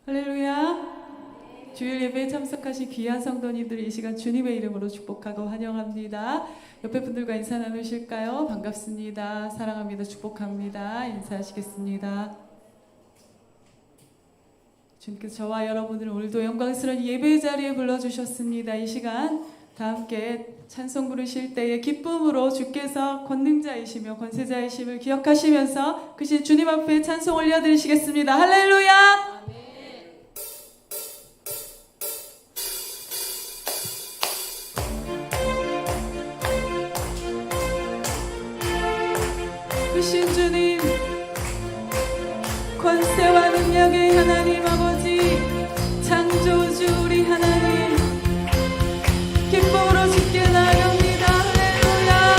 할렐루야. 주일 예배에 참석하신 귀한 성도님들 이 시간 주님의 이름으로 축복하고 환영합니다. 옆에 분들과 인사 나누실까요? 반갑습니다. 사랑합니다. 축복합니다. 인사하시겠습니다. 주님께서 저와 여러분을 오늘도 영광스러운 예배의 자리에 불러주셨습니다. 이 시간 다 함께 찬송 부르실 때에 기쁨으로 주께서 권능자이시며 권세자이심을 기억하시면서 그 시 주님 앞에 찬송 올려드리시겠습니다. 할렐루야. 크신 주님, 권세와 능력의 하나님 아버지, 창조주 우리 하나님, 기쁨으로 주께 나아갑니다. 할렐루야.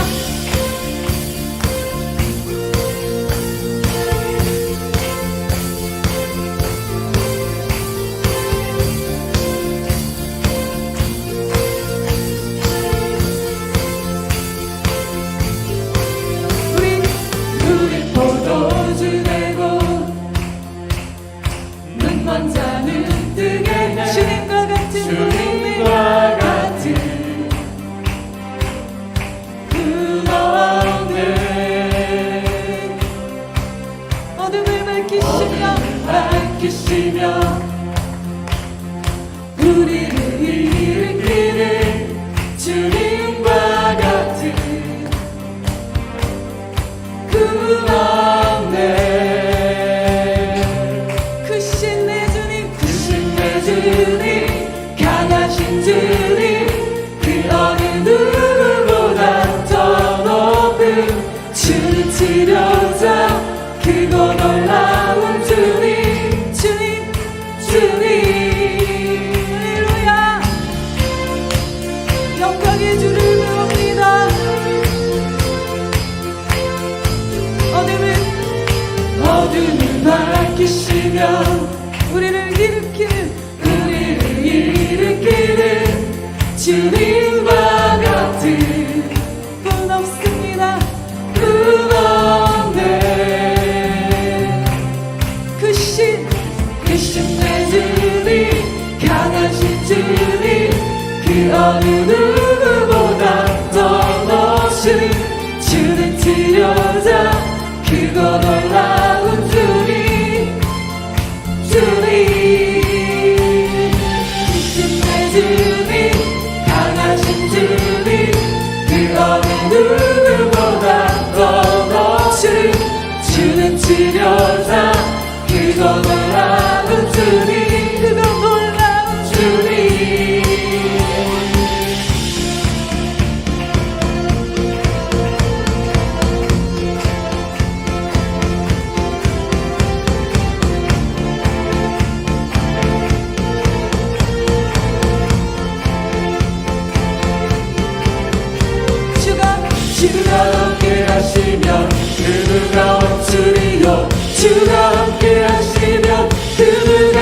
우리 포도주 내고 눈먼 자는 뜨게 주님과 같은 주님과 같은 그 가운데 어둠을 밝히시며 우리를 일으키는 주님과 같은 그 가운데 크신 내 주님, 크신 내 주님, 강하신 주님, 그 어느 누구보다 더 높은 주님 치료자, 크고 놀라운 주님, 주님, 주님. 할렐루야. 영광의 주를 배웁니다. 어둠을 밝히시며 우리를 일으키는 주님과 같은 분 없습니다. 분 없네. 크신 내 주님, 강하신 주님, 그 어느 누구보다 더 높으신 주는 치료자, 크고 놀라운 주님, 주님. 크신 내 주님, 강하신 주님, 그 어느 누구보다 더 높으신 주는 치료자, 크고 놀라운 주님, 크고 놀라운 주님. 주가 함께 하시면 그 누가 멈추리요. 주가 함께 하시면 그 누가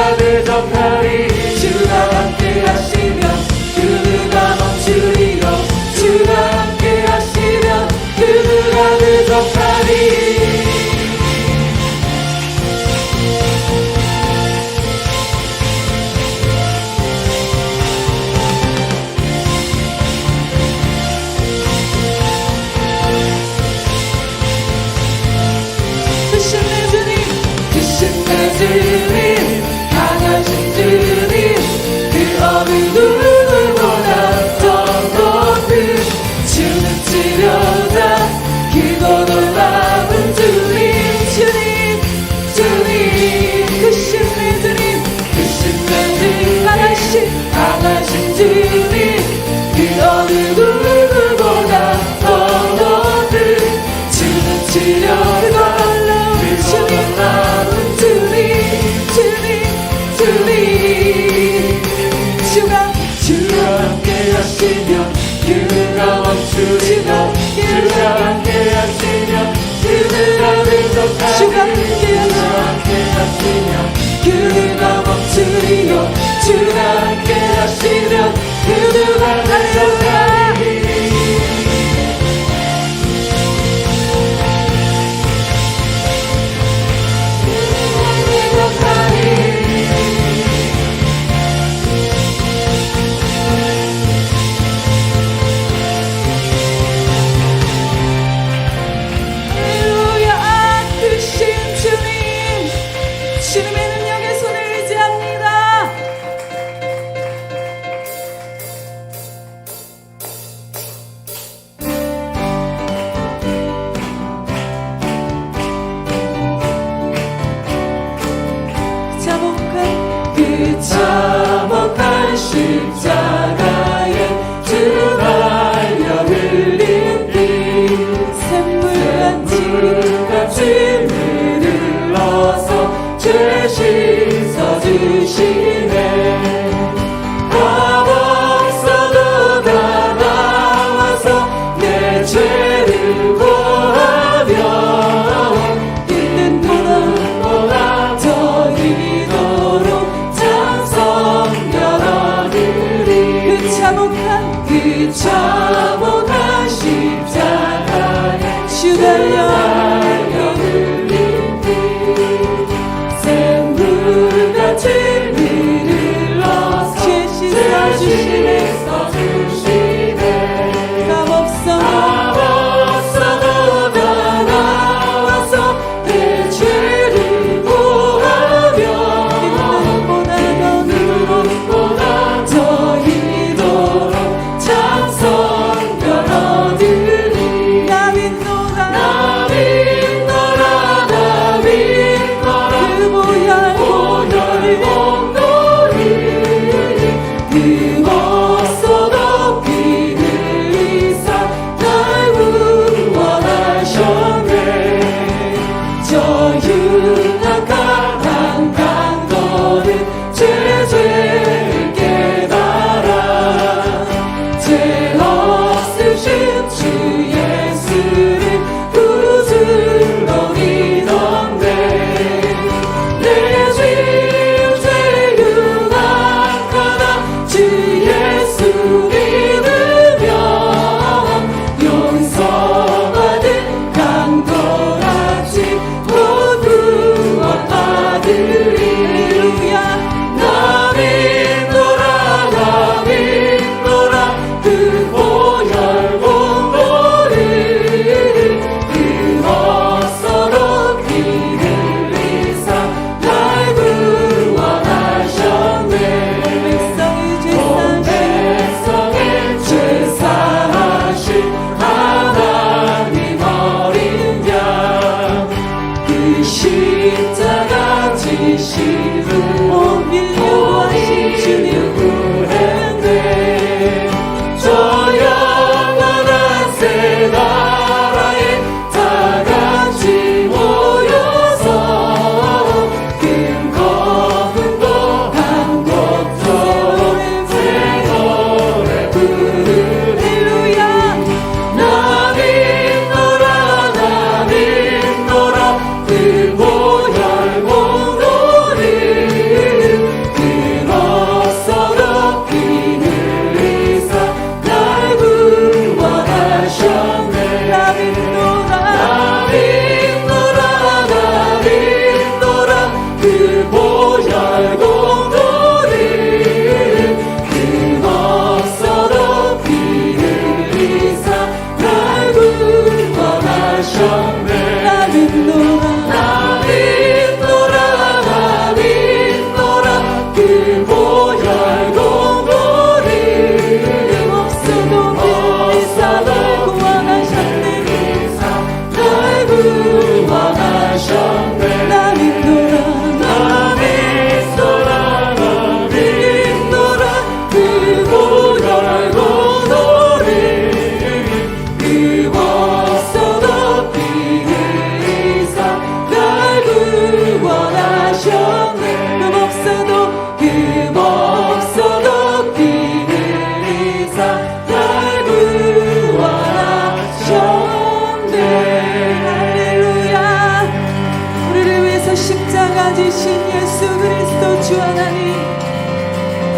십자가 지신 예수 그리스도 주 하나님,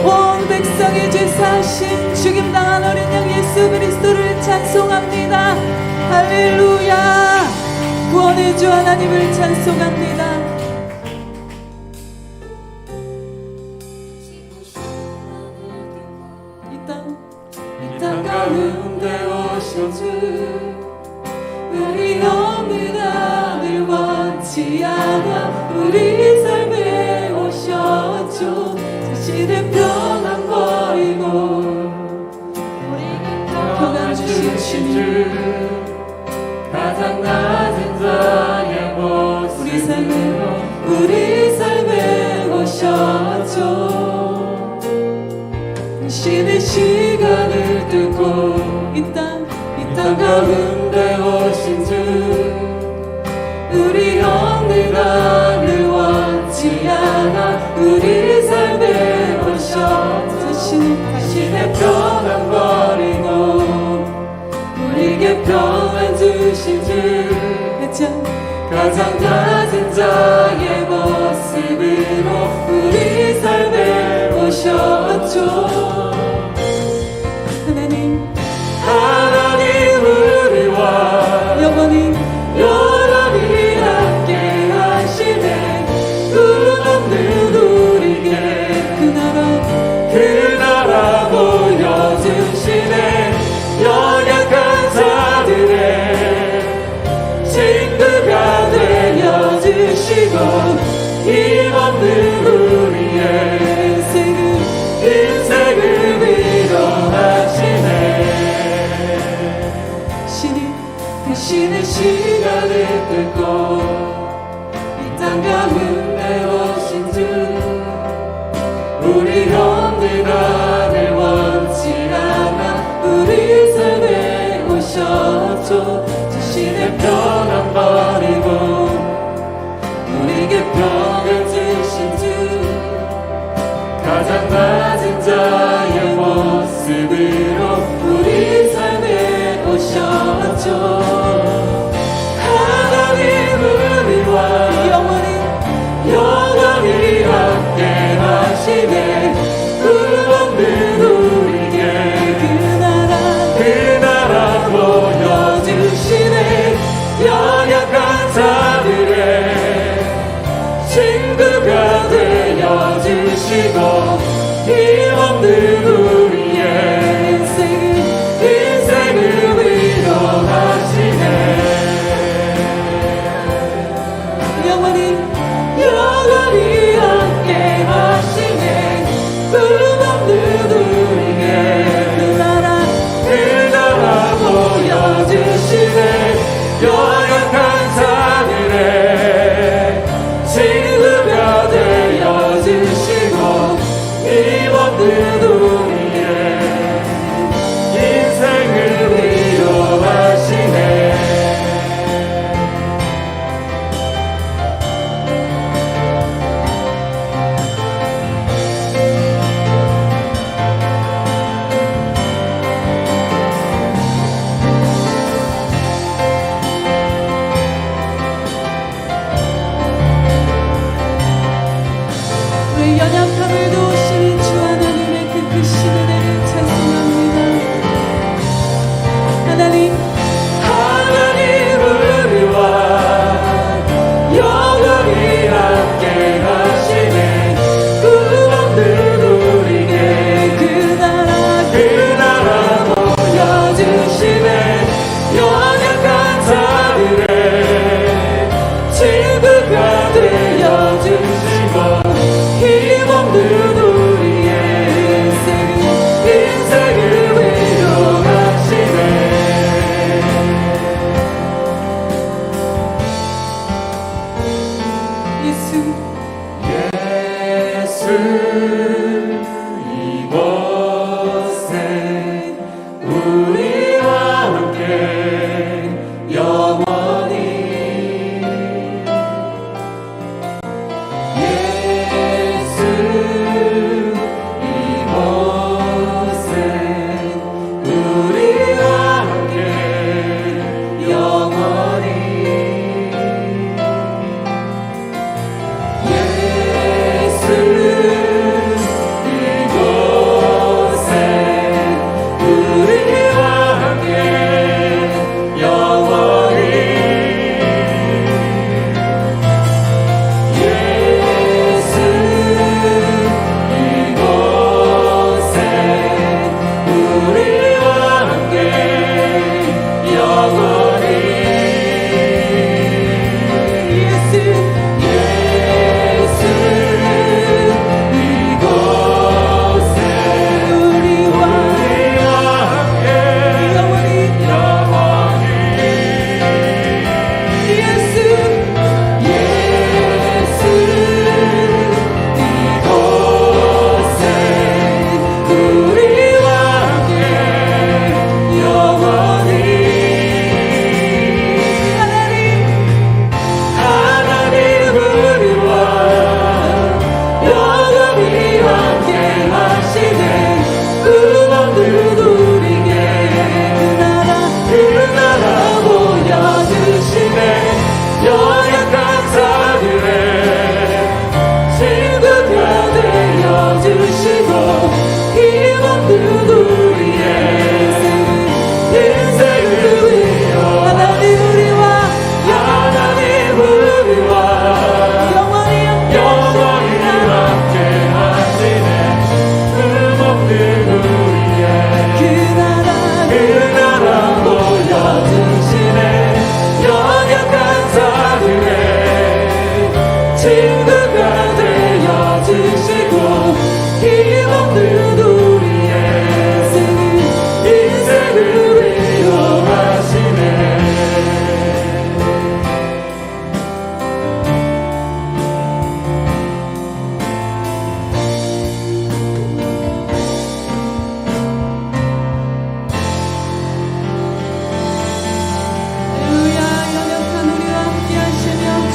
온 백성의 죄 사하신 죽임당한 어린 양 예수 그리스도를 찬송합니다. 할렐루야. 구원의 주 하나님을 찬송합니다. 이 땅 가운데 오신 주, 우리 없는 하늘 원치 않아 우리 삶에 오셨죠. 자신의 평안 버리고 평안 주신 주, 가장 낮은 자의 모습 우리 삶에 오셨죠. 신의 시간을 뚫고 이 땅 가운데 오신 주, 우리 없는 하늘 원치 않아 우리 삶에 오셔. 자신의 평안 버리고 우리에게 평안 주신 주, 가장 낮은 자의 모습으로 우리 삶에 오셨죠. 하나님 우리와 영원히 함께 하시네. 그 없는 우리에게 그 나라 보여주시네. 연약한 자들의 친구가 되어주시고 힘없는 우리의 인생을 위로하시네. 신의 시간을 뚫고 이 땅 가운데 오신 주, 우리 없는 하늘 원치 않아 우리 삶에 오셨죠. 자신의 평안 버리고 우리에게 평안 주신 주, 가장 낮은 자의 모습으로 우리 삶에 오셨죠. 하나님 우리와 영원히 함께 하시네. 그 없는 우리에게 그 나라 보여주시네. 연약한 자들의 친구가 되어주시고 힘없는 우리의 인생을 위로하시네. 영원히 함께 하시네. 꿈없는 우리에게 그 나라 보여주시네. 연약한 자들의 친구가 되어주시고 힘없는 우리의 인생을 위로하시네. 우리 연약함을 도우시는 주 하나님의 그 크신 은혜를 찬송합니다. 하나님 우리와 영원히 함께 하시네. 꿈없는 우리에게 그 나라 보여주시네. 연약한 자들의 친구가 되어주시고 힘없는 우리의 인생을 위로하시네. 예수 이곳에 우리와 함께 영원히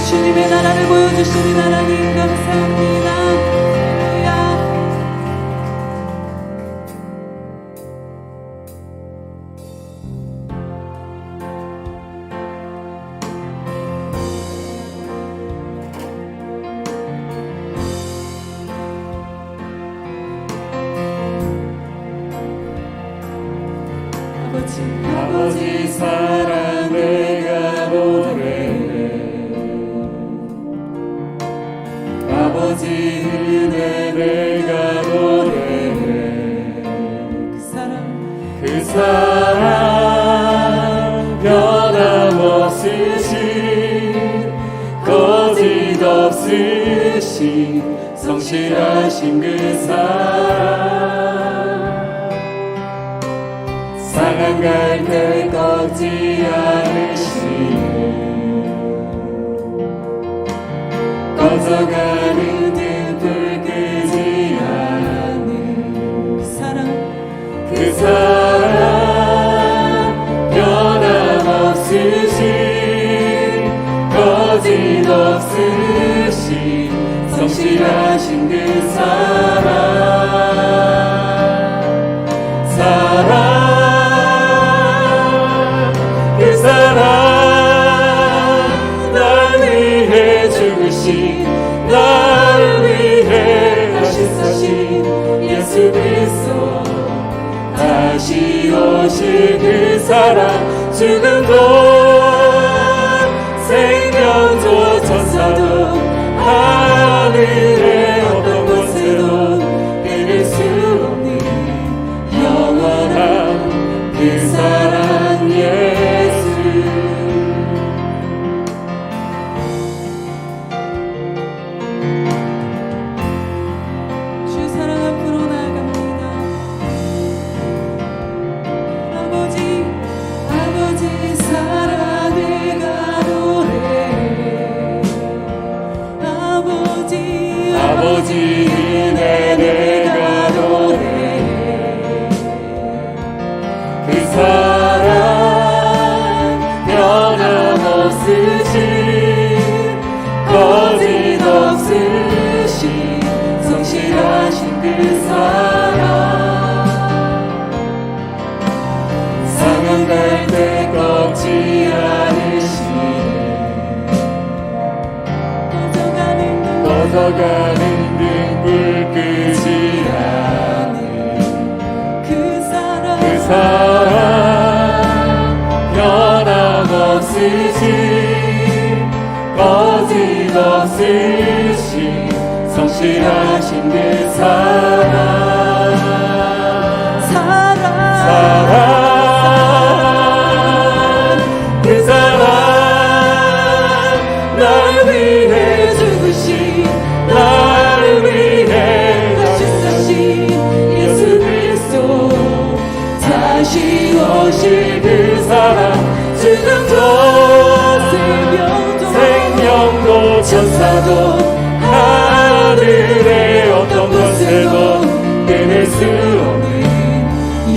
주님의 나라를 보여주시는 하나님 감사합니다. 할렐루야. 아버지 사랑 내가 노래해, 아버지 은혜 내가 노래해. 그 사랑 변함없으신 거짓 없으신 성실하신 그 사랑, 상한 갈 때 꺾지 않으시네, 꺼져가는 등불 끄지 않는 그 사랑 변함없으신 거짓 없으신 성실하신 그 사랑 그 사랑 날 위해 죽으신 날 위해 다시 사신 예수 그리스도, 다시 오실 그 사랑, 죽음도 생명도 천사도 하늘의 어떤 곳에도 끊을 수 없는 영원한 그 사랑 예수. 주 사랑 앞으로 나아갑니다. 아버지 사랑 내가 노래해, 아버지 은혜 내가 노래해. 그 사랑 변함없으신 거짓 없으신 성실하신 그 사랑, 상한 갈 때 꺾지 않으시네, 꺼져가는 불 끄지 않은 그 사랑 변함없으신 거짓없으신 성실하신 그 그 사랑 날 위해 죽으신 날 위해 다시 사신 예수 그리스도 다시 오실 그 사랑 지금도 생명도 천사도 하늘의 어떤 것에도 끊을 수 없는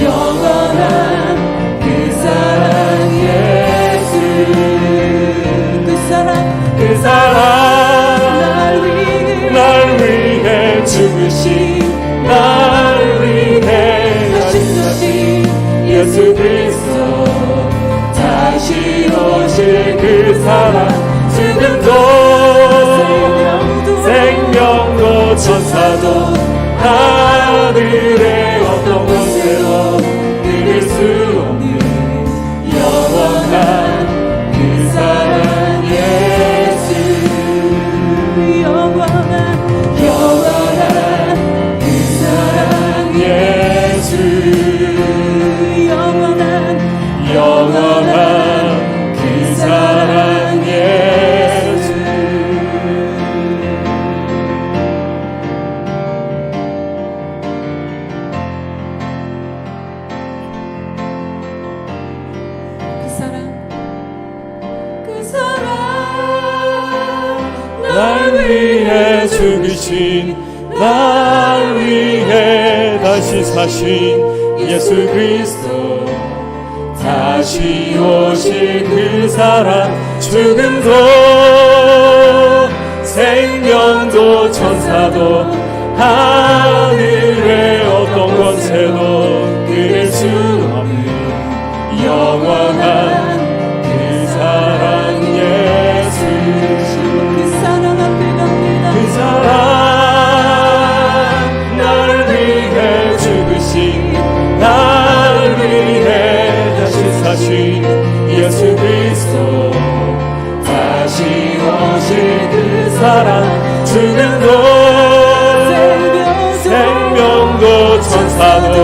영원한 그 사랑 예수 그 사랑 날 위해 죽으신 날 위해 다시 사신 예수 그리스도 다시 오실 그 사랑 지금도 생명도 천사도 하늘의 어떤 곳에도 끊을 수 없는 영원한 그 사랑 예수 영원한 그 사랑 예수 영원한 그 사랑 예수 그 사랑 날 위해 죽으신 날 위해 다시 사신 예수 그리스도 다시 오실 그 사랑 죽음도 생명도 천사도 하늘의 어떤 권세도 끊을 수 없는 영원한 그 사랑 예수 그 사랑 앞에 갑니다. 그 사랑 날 위해 죽으신 날 위해 다시 사신 예수 그리스도 다시 오실 그 사랑 죽음도 생명도 천사도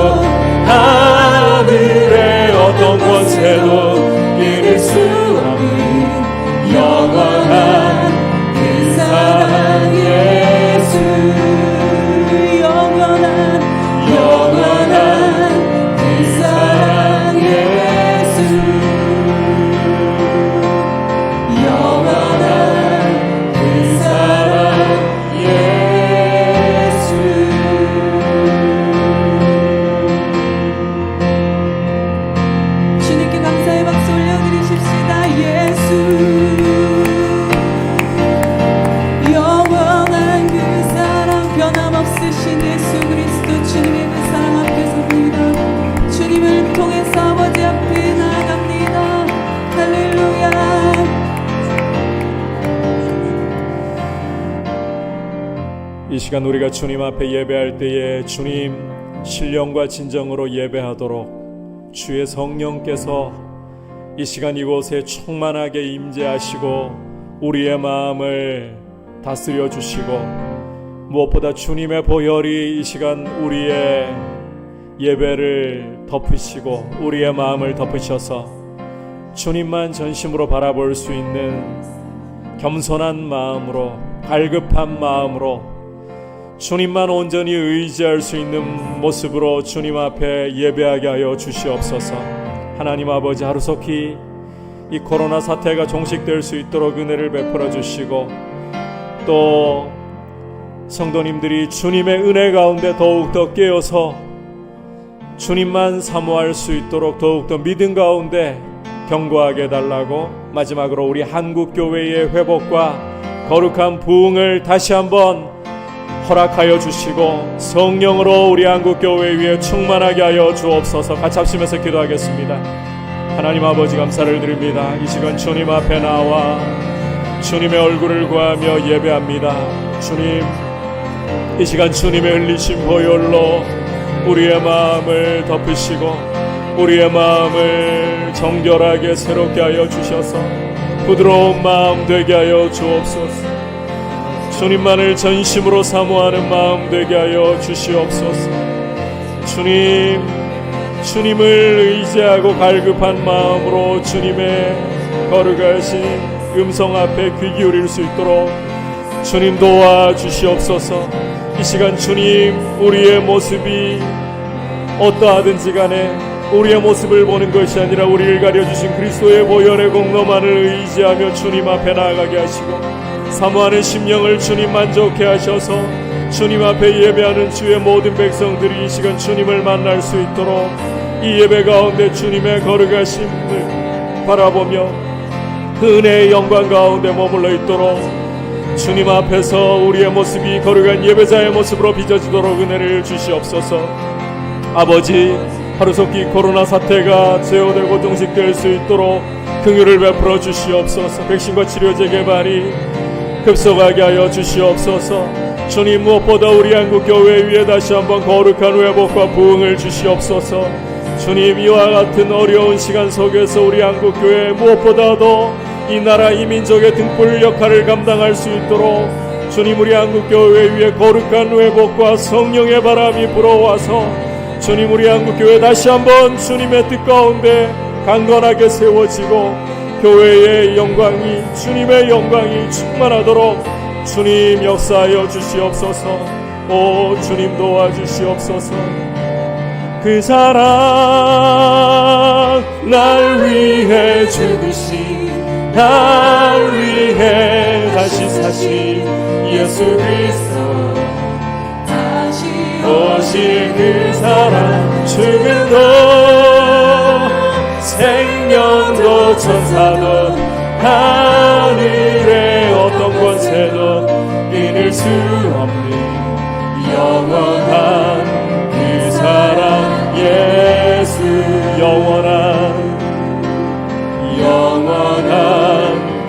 하늘의 어떤 권세도 끊을 수 없는 영원한 그 사랑 예수 영원한 그 사랑 예수 영원한 그 사랑 예수 주님께 감사의 박수 올려드리십시다. 예수 영원한 그 사랑 변함없으신 예수 그리스도 주님의 그 사랑 앞에 섭니다. 주님을 통해서 아버지 앞에 나아갑니다. 할렐루야. 이 시간 우리가 주님 앞에 예배할 때에 주님 신령과 진정으로 예배하도록 주의 성령께서 이 시간 이곳에 충만하게 임재하시고 우리의 마음을 다스려 주시고 무엇보다 주님의 보혈이 이 시간 우리의 예배를 덮으시고 우리의 마음을 덮으셔서 주님만 전심으로 바라볼 수 있는 겸손한 마음으로 갈급한 마음으로 주님만 온전히 의지할 수 있는 모습으로 주님 앞에 예배하게 하여 주시옵소서. 하나님 아버지, 하루속히 이 코로나 사태가 종식될 수 있도록 은혜를 베풀어 주시고 또 성도님들이 주님의 은혜 가운데 더욱더 깨어서 주님만 사모할 수 있도록 더욱더 믿음 가운데 견고하게 해달라고 마지막으로 우리 한국교회의 회복과 거룩한 부흥을 다시 한번 허락하여 주시고 성령으로 우리 한국교회 위에 충만하게 하여 주옵소서. 같이 합심해서 기도하겠습니다. 하나님 아버지 감사를 드립니다. 이 시간 주님 앞에 나와 주님의 얼굴을 구하며 예배합니다. 주님, 이 시간 주님의 흘리신 보혈로 우리의 마음을 덮으시고 우리의 마음을 정결하게 새롭게 하여 주셔서 부드러운 마음 되게 하여 주옵소서. 주님만을 전심으로 사모하는 마음 되게 하여 주시옵소서. 주님을 의지하고 갈급한 마음으로 주님의 거룩하신 음성 앞에 귀 기울일 수 있도록 주님 도와주시옵소서. 이 시간 주님, 우리의 모습이 어떠하든지 간에 우리의 모습을 보는 것이 아니라 우리를 가려주신 그리스도의 보혈의 공로만을 의지하며 주님 앞에 나아가게 하시고 사모하는 심령을 주님 만족해 하셔서 주님 앞에 예배하는 주의 모든 백성들이 이 시간 주님을 만날 수 있도록 이 예배 가운데 주님의 거룩하심을 바라보며 그 은혜의 영광 가운데 머물러 있도록 주님 앞에서 우리의 모습이 거룩한 예배자의 모습으로 빚어지도록 은혜를 주시옵소서. 아버지, 하루속히 코로나 사태가 제어되고 종식될 수 있도록 긍휼을 베풀어 주시옵소서. 백신과 치료제 개발이 급속하게 하여 주시옵소서. 주님, 무엇보다 우리 한국교회 위에 다시 한번 거룩한 회복과 부흥을 주시옵소서. 주님, 이와 같은 어려운 시간 속에서 우리 한국교회 무엇보다도 이 나라 이 민족의 등불 역할을 감당할 수 있도록 주님, 우리 한국교회 위에 거룩한 회복과 성령의 바람이 불어와서 주님, 우리 한국교회 다시 한번 주님의 뜻 가운데 강건하게 세워지고 교회의 영광이, 주님의 영광이 충만하도록 주님 역사하여 주시옵소서. 오 주님 도와주시옵소서. 그 사랑 날 위해 죽으신, 날 위해 다시 사신 예수 그리스도, 다시 오실 그 사랑, 죽음도 생명도 천사도 하늘의 어떤 권세도 이길 수 없는 영원한 그 사랑 예수, 영원한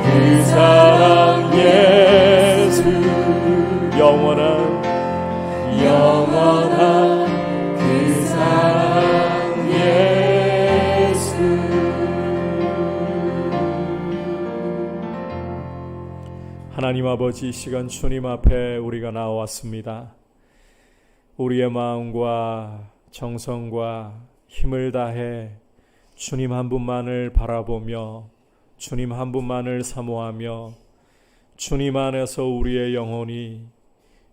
그 사랑 예수, 영원한 그 사랑 예수. 하나님 아버지, 이 시간 주님 앞에 우리가 나왔습니다. 우리의 마음과 정성과 힘을 다해 주님 한 분만을 바라보며 주님 한 분만을 사모하며 주님 안에서 우리의 영혼이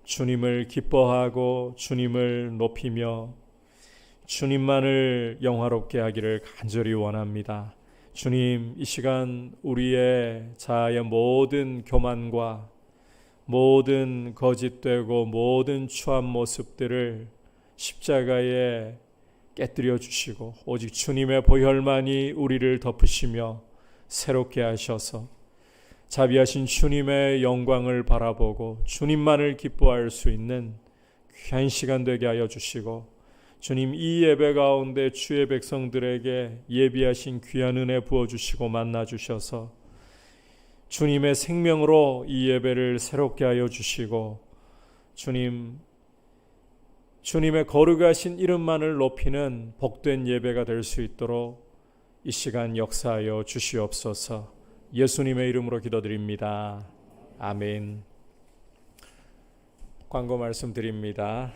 주님을 기뻐하고 주님을 높이며 주님만을 영화롭게 하기를 간절히 원합니다. 주님, 이 시간 우리의 자아의 모든 교만과 모든 거짓되고 모든 추한 모습들을 십자가에 깨뜨려 주시고 오직 주님의 보혈만이 우리를 덮으시며 새롭게 하셔서 자비하신 주님의 영광을 바라보고 주님만을 기뻐할 수 있는 귀한 시간 되게 하여 주시고 주님, 이 예배 가운데 주의 백성들에게 예비하신 귀한 은혜 부어주시고 만나주셔서 주님의 생명으로 이 예배를 새롭게 하여 주시고 주님의 거룩하신 이름만을 높이는 복된 예배가 될 수 있도록 이 시간 역사하여 주시옵소서. 예수님의 이름으로 기도드립니다. 아멘. 광고 말씀드립니다.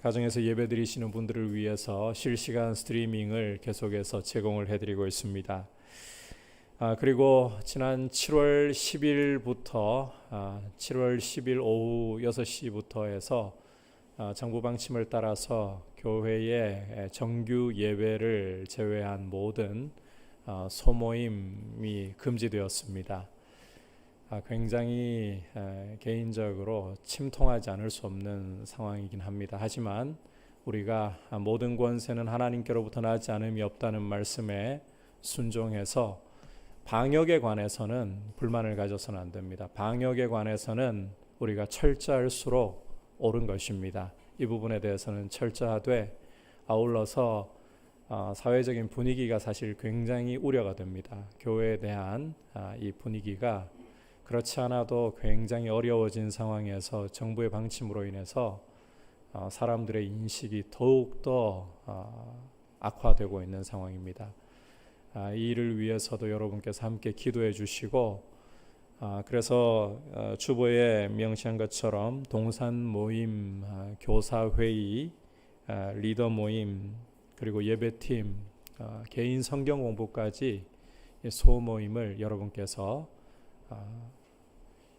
가정에서 예배 드리시는 분들을 위해서 실시간 스트리밍을 계속해서 제공을 해드리고 있습니다. 그리고 지난 7월 10일부터 7월 10일 오후 6시부터 해서 정부 방침을 따라서 교회의 정규 예배를 제외한 모든 소모임이 금지되었습니다. 굉장히 개인적으로 침통하지 않을 수 없는 상황이긴 합니다. 하지만 우리가 모든 권세는 하나님께로부터 나지 않음이 없다는 말씀에 순종해서 방역에 관해서는 불만을 가져서는 안 됩니다. 방역에 관해서는 우리가 철저할수록 옳은 것입니다. 이 부분에 대해서는 철저하되 아울러서 사회적인 분위기가 사실 굉장히 우려가 됩니다. 교회에 대한 이 분위기가 그렇지 않아도 굉장히 어려워진 상황에서 정부의 방침으로 인해서 사람들의 인식이 더욱더 악화되고 있는 상황입니다. 이 일을 위해서도 여러분께서 함께 기도해 주시고, 그래서 주보에 명시한 것처럼 동산 모임, 교사 회의, 리더 모임, 그리고 예배팀, 개인 성경 공부까지 소모임을 여러분께서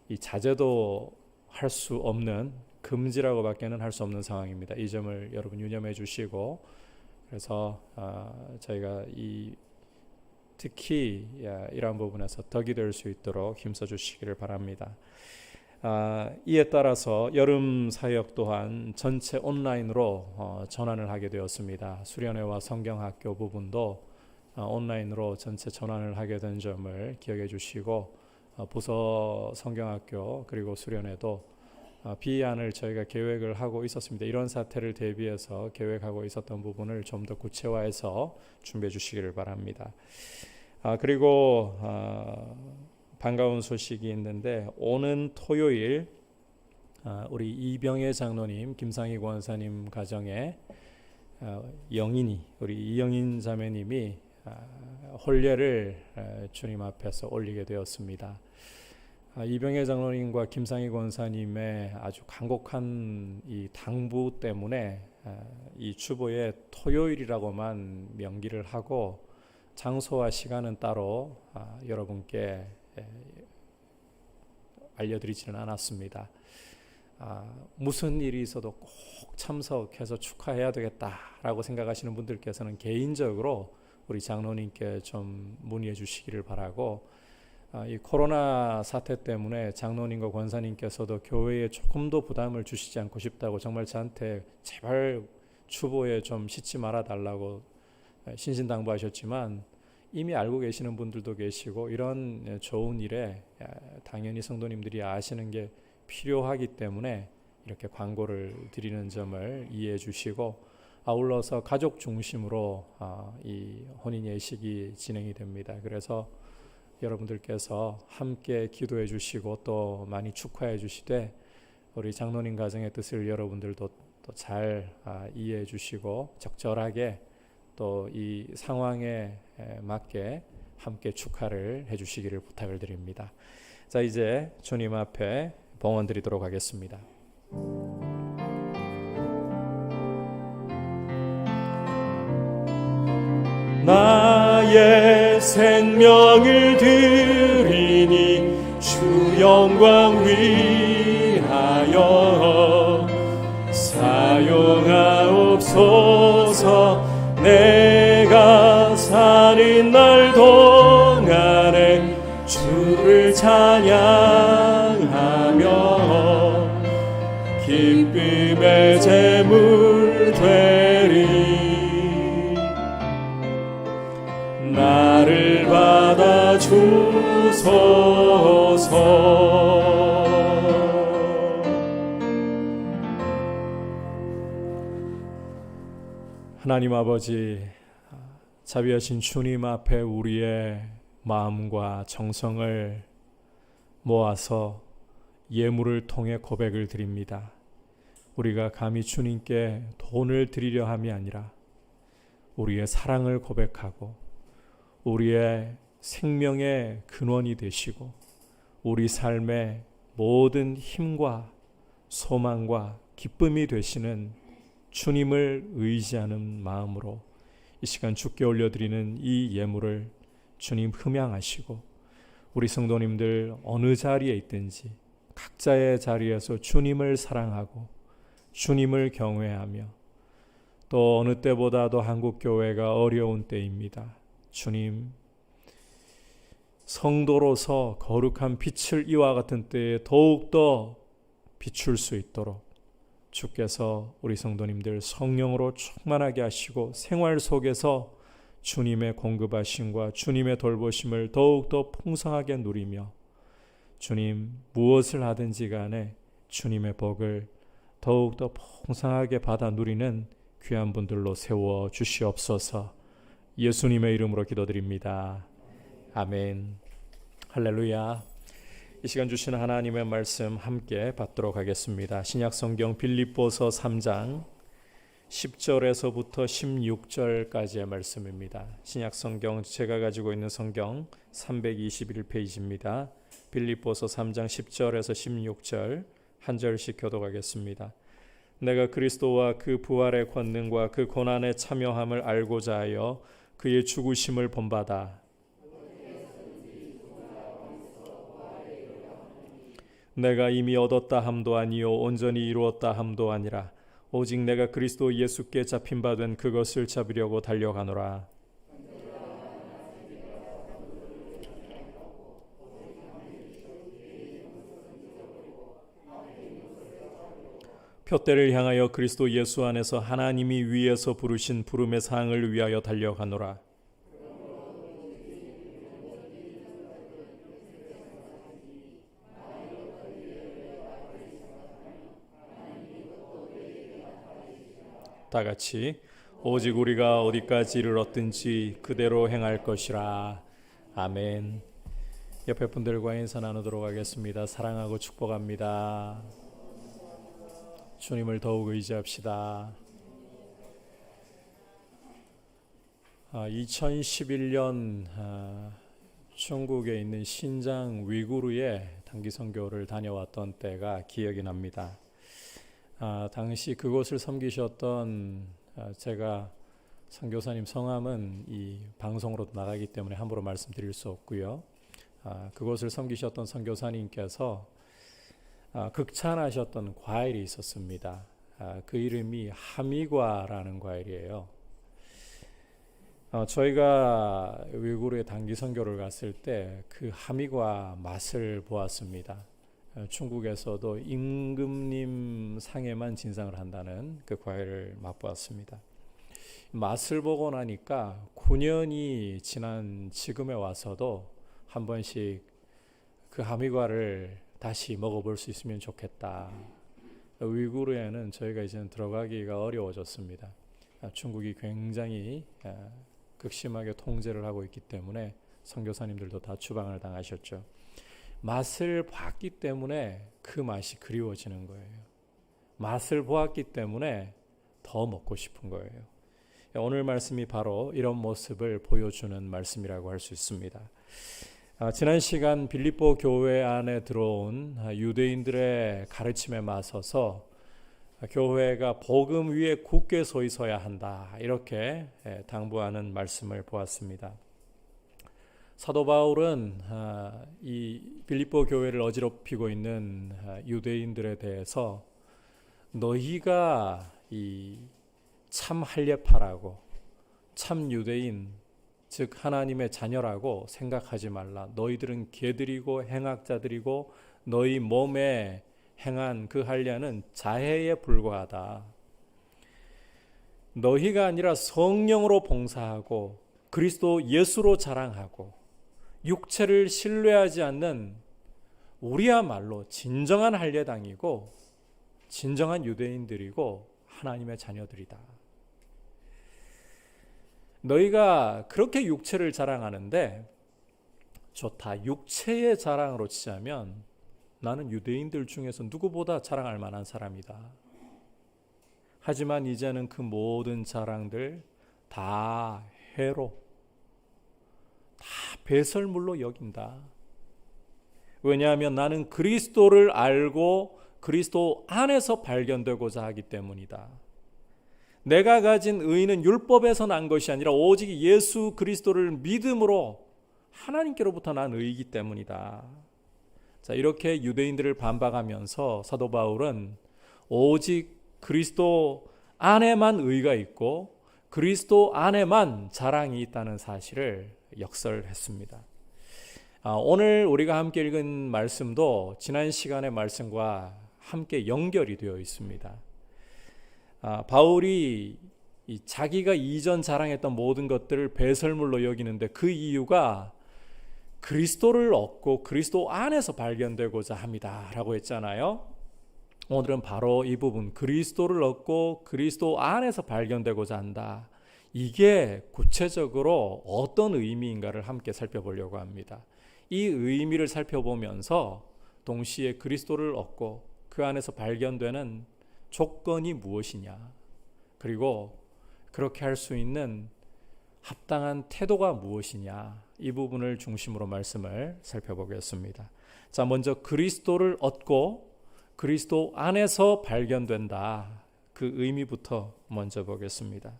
이 자제도 할 수 없는, 금지라고밖에는 할 수 없는 상황입니다. 이 점을 여러분 유념해 주시고, 그래서 저희가 특히 이러한 부분에서 덕이 될 수 있도록 힘써 주시기를 바랍니다. 이에 따라서 여름 사역 또한 전체 온라인으로 전환을 하게 되었습니다. 수련회와 성경학교 부분도 온라인으로 전체 전환을 하게 된 점을 기억해 주시고, 부서 성경학교 그리고 수련회도 비안을 저희가 계획을 하고 있었습니다. 이런 사태를 대비해서 계획하고 있었던 부분을 좀 더 구체화해서 준비해 주시기를 바랍니다. 그리고 반가운 소식이 있는데, 오는 토요일 우리 이병혜 장로님, 김상희 권사님 가정에 우리 이영인 자매님이 혼례를 주님 앞에서 올리게 되었습니다. 이병혜 장로님과 김상희 권사님의 아주 간곡한 이 당부 때문에 이 주보에 토요일이라고만 명기를 하고 장소와 시간은 따로 여러분께 알려드리지는 않았습니다. 무슨 일이 있어도 꼭 참석해서 축하해야 되겠다라고 생각하시는 분들께서는 개인적으로 우리 장로님께 좀 문의해 주시기를 바라고, 이 코로나 사태 때문에 장로님과 권사님께서도 교회에 조금 더 부담을 주시지 않고 싶다고 정말 저한테 제발 추보에 좀 싣지 말아 달라고 신신당부하셨지만, 이미 알고 계시는 분들도 계시고 이런 좋은 일에 당연히 성도님들이 아시는 게 필요하기 때문에 이렇게 광고를 드리는 점을 이해해 주시고, 아울러서 가족 중심으로 이 혼인 예식이 진행이 됩니다. 그래서 여러분들께서 함께 기도해 주시고 또 많이 축하해 주시되, 우리 장로님 가정의 뜻을 여러분들도 또 잘 이해해 주시고 적절하게 또 이 상황에 맞게 함께 축하를 해 주시기를 부탁을 드립니다. 자, 이제 주님 앞에 봉헌 드리도록 하겠습니다. 나의 생명을 드리니 주 영광 위하여 사용하옵소서. 내가 사는 날 동안에 주를 찬양하며 기쁨의 제물 되리. 나를 받아 주소서. 하나님 아버지, 자비하신 주님 앞에 우리의 마음과 정성을 모아서 예물을 통해 고백을 드립니다. 우리가 감히 주님께 돈을 드리려 함이 아니라 우리의 사랑을 고백하고 우리의 생명의 근원이 되시고 우리 삶의 모든 힘과 소망과 기쁨이 되시는 주님을 의지하는 마음으로 이 시간 주께 올려드리는 이 예물을 주님 흠양하시고, 우리 성도님들 어느 자리에 있든지 각자의 자리에서 주님을 사랑하고 주님을 경외하며, 또 어느 때보다도 한국교회가 어려운 때입니다. 주님, 성도로서 거룩한 빛을 이와 같은 때에 더욱더 비출 수 있도록 주께서 우리 성도님들 성령으로 충만하게 하시고 생활 속에서 주님의 공급하심과 주님의 돌보심을 더욱더 풍성하게 누리며, 주님 무엇을 하든지 간에 주님의 복을 더욱더 풍성하게 받아 누리는 귀한 분들로 세워 주시옵소서. 예수님의 이름으로 기도드립니다. 아멘. 할렐루야. 이 시간 주시는 하나님의 말씀 함께 받도록 하겠습니다. 신약성경 빌립보서 3장 10절에서부터 16절까지의 말씀입니다. 신약성경 제가 가지고 있는 성경 321페이지입니다. 빌립보서 3장 10절에서 16절 한 절씩 교독하겠습니다. 내가 그리스도와 그 부활의 권능과 그 고난의 참여함을 알고자 하여 그의 죽으심을 본받아 내가 이미 얻었다 함도 아니요 온전히 이루었다 함도 아니라 오직 내가 그리스도 예수께 잡힌 바 된 그것을 잡으려고 달려가노라. 표대를 향하여 그리스도 예수 안에서 하나님이 위에서 부르신 부름의 상을 위하여 달려가노라. 다 같이 오직 우리가 어디까지 이르렀든지 그대로 행할 것이라. 아멘. 옆에 분들과 인사 나누도록 하겠습니다. 사랑하고 축복합니다. 주님을 더욱 의지합시다. 2011년 중국에 있는 신장 위구르에 단기 선교를 다녀왔던 때가 기억이 납니다. 당시 그곳을 섬기셨던 제가 선교사님 성함은 이 방송으로 나가기 때문에 함부로 말씀드릴 수 없고요. 그곳을 섬기셨던 선교사님께서 극찬하셨던 과일이 있었습니다. 그 이름이 하미과라는 과일이에요. 저희가 위구르에 단기 선교를 갔을 때 그 하미과 맛을 보았습니다. 중국에서도 임금님 상에만 진상을 한다는 그 과일을 맛보았습니다. 맛을 보고 나니까 9년이 지난 지금에 와서도 한 번씩 그 하미과를 다시 먹어볼 수 있으면 좋겠다. 위구르에는 저희가 이제는 들어가기가 어려워졌습니다. 중국이 굉장히 극심하게 통제를 하고 있기 때문에 선교사님들도 다 추방을 당하셨죠. 맛을 봤기 때문에 그 맛이 그리워지는 거예요. 맛을 보았기 때문에 더 먹고 싶은 거예요. 오늘 말씀이 바로 이런 모습을 보여주는 말씀이라고 할 수 있습니다. 지난 시간 빌립보 교회 안에 들어온 유대인들의 가르침에 맞서서 교회가 복음 위에 굳게 서 있어야 한다, 이렇게 당부하는 말씀을 보았습니다. 사도 바울은 이 빌립보 교회를 어지럽히고 있는 유대인들에 대해서 너희가 이 참 할례파라고, 참 유대인, 즉 하나님의 자녀라고 생각하지 말라. 너희들은 개들이고 행악자들이고 너희 몸에 행한 그 할례는 자해에 불과하다. 너희가 아니라 성령으로 봉사하고 그리스도 예수로 자랑하고 육체를 신뢰하지 않는 우리야말로 진정한 할례당이고 진정한 유대인들이고 하나님의 자녀들이다. 너희가 그렇게 육체를 자랑하는데 좋다. 육체의 자랑으로 치자면 나는 유대인들 중에서 누구보다 자랑할 만한 사람이다. 하지만 이제는 그 모든 자랑들 다 해로, 다 배설물로 여긴다. 왜냐하면 나는 그리스도를 알고 그리스도 안에서 발견되고자 하기 때문이다. 내가 가진 의는 율법에서 난 것이 아니라 오직 예수 그리스도를 믿음으로 하나님께로부터 난 의이기 때문이다. 자, 이렇게 유대인들을 반박하면서 사도 바울은 오직 그리스도 안에만 의가 있고 그리스도 안에만 자랑이 있다는 사실을 역설했습니다. 오늘 우리가 함께 읽은 말씀도 지난 시간의 말씀과 함께 연결이 되어 있습니다. 바울이 자기가 이전 자랑했던 모든 것들을 배설물로 여기는데 그 이유가 그리스도를 얻고 그리스도 안에서 발견되고자 합니다 라고 했잖아요. 오늘은 바로 이 부분, 그리스도를 얻고 그리스도 안에서 발견되고자 한다. 이게 구체적으로 어떤 의미인가를 함께 살펴보려고 합니다. 이 의미를 살펴보면서 동시에 그리스도를 얻고 그 안에서 발견되는 조건이 무엇이냐, 그리고 그렇게 할 수 있는 합당한 태도가 무엇이냐, 이 부분을 중심으로 말씀을 살펴보겠습니다. 자, 먼저 그리스도를 얻고 그리스도 안에서 발견된다, 그 의미부터 먼저 보겠습니다.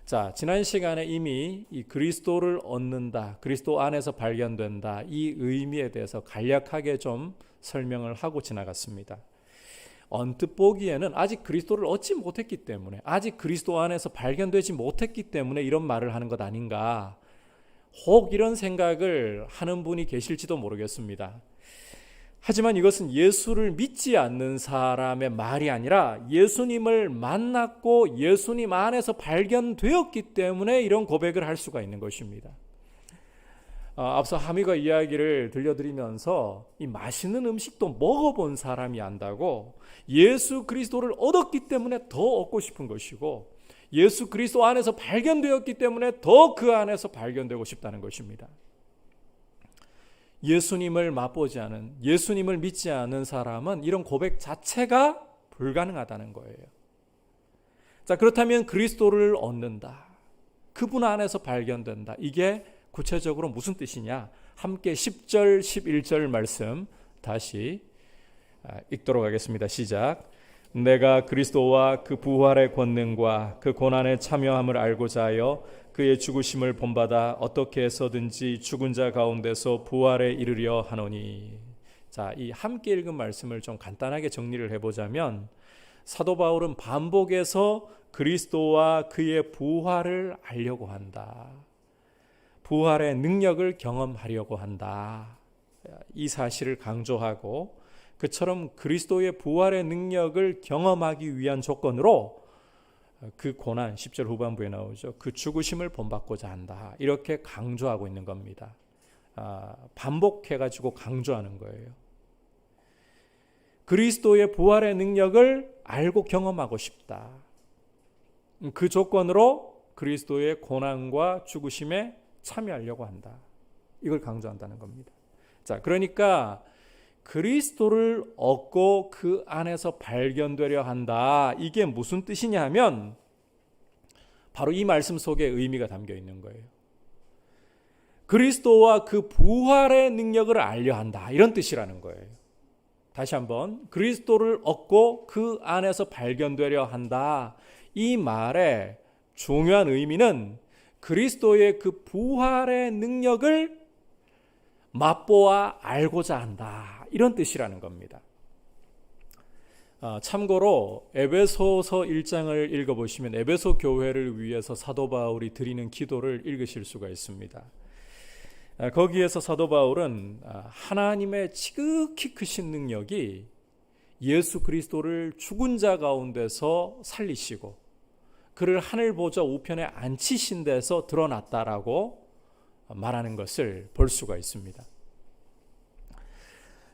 자, 지난 시간에 이미 이 그리스도를 얻는다, 그리스도 안에서 발견된다, 이 의미에 대해서 간략하게 좀 설명을 하고 지나갔습니다. 언뜻 보기에는 아직 그리스도를 얻지 못했기 때문에, 아직 그리스도 안에서 발견되지 못했기 때문에 이런 말을 하는 것 아닌가, 혹 이런 생각을 하는 분이 계실지도 모르겠습니다. 하지만 이것은 예수를 믿지 않는 사람의 말이 아니라 예수님을 만났고 예수님 안에서 발견되었기 때문에 이런 고백을 할 수가 있는 것입니다. 앞서 하미가 이야기를 들려드리면서 이 맛있는 음식도 먹어본 사람이 안다고, 예수 그리스도를 얻었기 때문에 더 얻고 싶은 것이고, 예수 그리스도 안에서 발견되었기 때문에 더 그 안에서 발견되고 싶다는 것입니다. 예수님을 맛보지 않은, 예수님을 믿지 않은 사람은 이런 고백 자체가 불가능하다는 거예요. 자, 그렇다면 그리스도를 얻는다, 그분 안에서 발견된다, 이게 구체적으로 무슨 뜻이냐? 함께 10절, 11절 말씀 다시 읽도록 하겠습니다. 시작. 내가 그리스도와 그 부활의 권능과 그 고난에 참여함을 알고자 하여 그의 죽으심을 본받아 어떻게 해서든지 죽은 자 가운데서 부활에 이르려 하노니. 자, 이 함께 읽은 말씀을 좀 간단하게 정리를 해보자면, 사도 바울은 반복해서 그리스도와 그의 부활을 알려고 한다, 부활의 능력을 경험하려고 한다, 이 사실을 강조하고, 그처럼 그리스도의 부활의 능력을 경험하기 위한 조건으로 그 고난, 10절 후반부에 나오죠, 그 죽으심을 본받고자 한다, 이렇게 강조하고 있는 겁니다. 반복해가지고 강조하는 거예요. 그리스도의 부활의 능력을 알고 경험하고 싶다, 그 조건으로 그리스도의 고난과 죽으심에 참여하려고 한다, 이걸 강조한다는 겁니다. 자, 그러니까 그리스도를 얻고 그 안에서 발견되려 한다, 이게 무슨 뜻이냐 하면 바로 이 말씀 속에 의미가 담겨 있는 거예요. 그리스도와 그 부활의 능력을 알려 한다, 이런 뜻이라는 거예요. 다시 한번, 그리스도를 얻고 그 안에서 발견되려 한다, 이 말의 중요한 의미는 그리스도의 그 부활의 능력을 맛보아 알고자 한다, 이런 뜻이라는 겁니다. 참고로 에베소서 1장을 읽어보시면 에베소 교회를 위해서 사도 바울이 드리는 기도를 읽으실 수가 있습니다. 거기에서 사도 바울은 하나님의 지극히 크신 능력이 예수 그리스도를 죽은 자 가운데서 살리시고 그를 하늘 보좌 우편에 앉히신 데서 드러났다라고 말하는 것을 볼 수가 있습니다.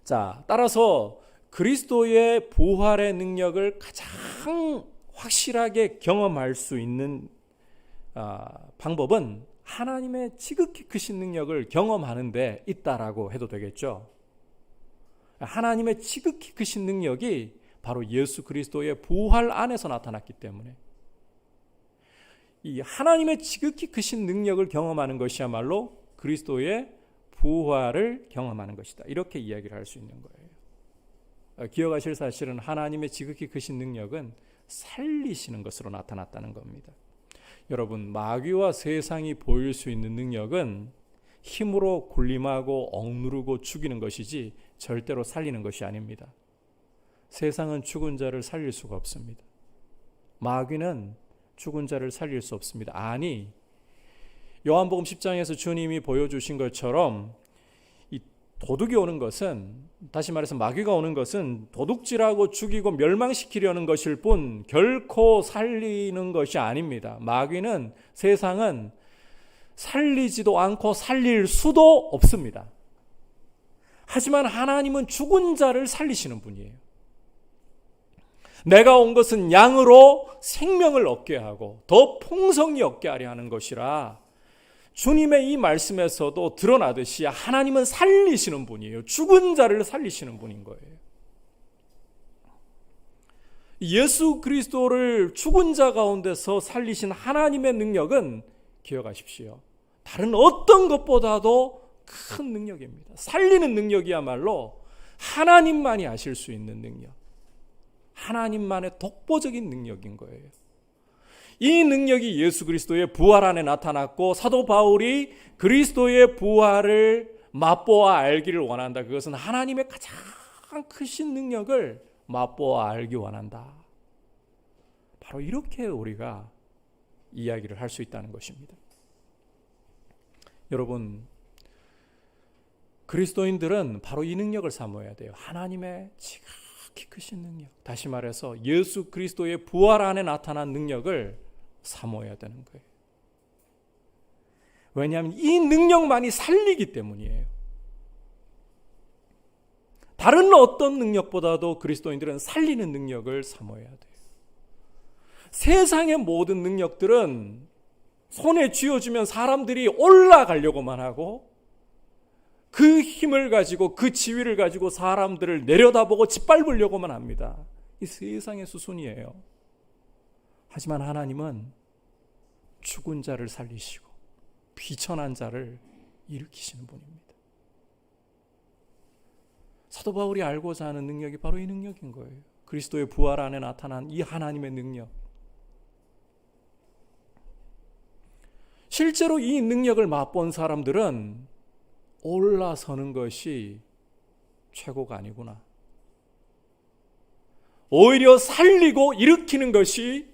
자, 따라서 그리스도의 부활의 능력을 가장 확실하게 경험할 수 있는 방법은 하나님의 지극히 크신 능력을 경험하는 데 있다라고 해도 되겠죠. 하나님의 지극히 크신 능력이 바로 예수 그리스도의 부활 안에서 나타났기 때문에 이 하나님의 지극히 크신 능력을 경험하는 것이야말로 그리스도의 부활을 경험하는 것이다, 이렇게 이야기를 할 수 있는 거예요. 기억하실 사실은 하나님의 지극히 크신 능력은 살리시는 것으로 나타났다는 겁니다. 여러분, 마귀와 세상이 보일 수 있는 능력은 힘으로 군림하고 억누르고 죽이는 것이지 절대로 살리는 것이 아닙니다. 세상은 죽은 자를 살릴 수가 없습니다. 마귀는 죽은 자를 살릴 수 없습니다. 아니, 요한복음 10장에서 주님이 보여주신 것처럼 이 도둑이 오는 것은, 다시 말해서 마귀가 오는 것은 도둑질하고 죽이고 멸망시키려는 것일 뿐 결코 살리는 것이 아닙니다. 마귀는, 세상은 살리지도 않고 살릴 수도 없습니다. 하지만 하나님은 죽은 자를 살리시는 분이에요. 내가 온 것은 양으로 생명을 얻게 하고 더 풍성히 얻게 하려 하는 것이라, 주님의 이 말씀에서도 드러나듯이 하나님은 살리시는 분이에요. 죽은 자를 살리시는 분인 거예요. 예수 그리스도를 죽은 자 가운데서 살리신 하나님의 능력은 기억하십시오. 다른 어떤 것보다도 큰 능력입니다. 살리는 능력이야말로 하나님만이 하실 수 있는 능력. 하나님만의 독보적인 능력인 거예요. 이 능력이 예수 그리스도의 부활 안에 나타났고 사도 바울이 그리스도의 부활을 맛보아 알기를 원한다. 그것은 하나님의 가장 크신 능력을 맛보아 알기 원한다. 바로 이렇게 우리가 이야기를 할 수 있다는 것입니다. 여러분, 그리스도인들은 바로 이 능력을 사모해야 돼요. 하나님의 지극히 크신 능력. 다시 말해서 예수 그리스도의 부활 안에 나타난 능력을 사모해야 되는 거예요. 왜냐하면 이 능력만이 살리기 때문이에요. 다른 어떤 능력보다도 그리스도인들은 살리는 능력을 사모해야 돼요. 세상의 모든 능력들은 손에 쥐어주면 사람들이 올라가려고만 하고 그 힘을 가지고 그 지위를 가지고 사람들을 내려다보고 짓밟으려고만 합니다. 이 세상의 수순이에요. 하지만 하나님은 죽은 자를 살리시고 비천한 자를 일으키시는 분입니다. 사도 바울이 알고자 하는 능력이 바로 이 능력인 거예요. 그리스도의 부활 안에 나타난 이 하나님의 능력. 실제로 이 능력을 맛본 사람들은 올라서는 것이 최고가 아니구나. 오히려 살리고 일으키는 것이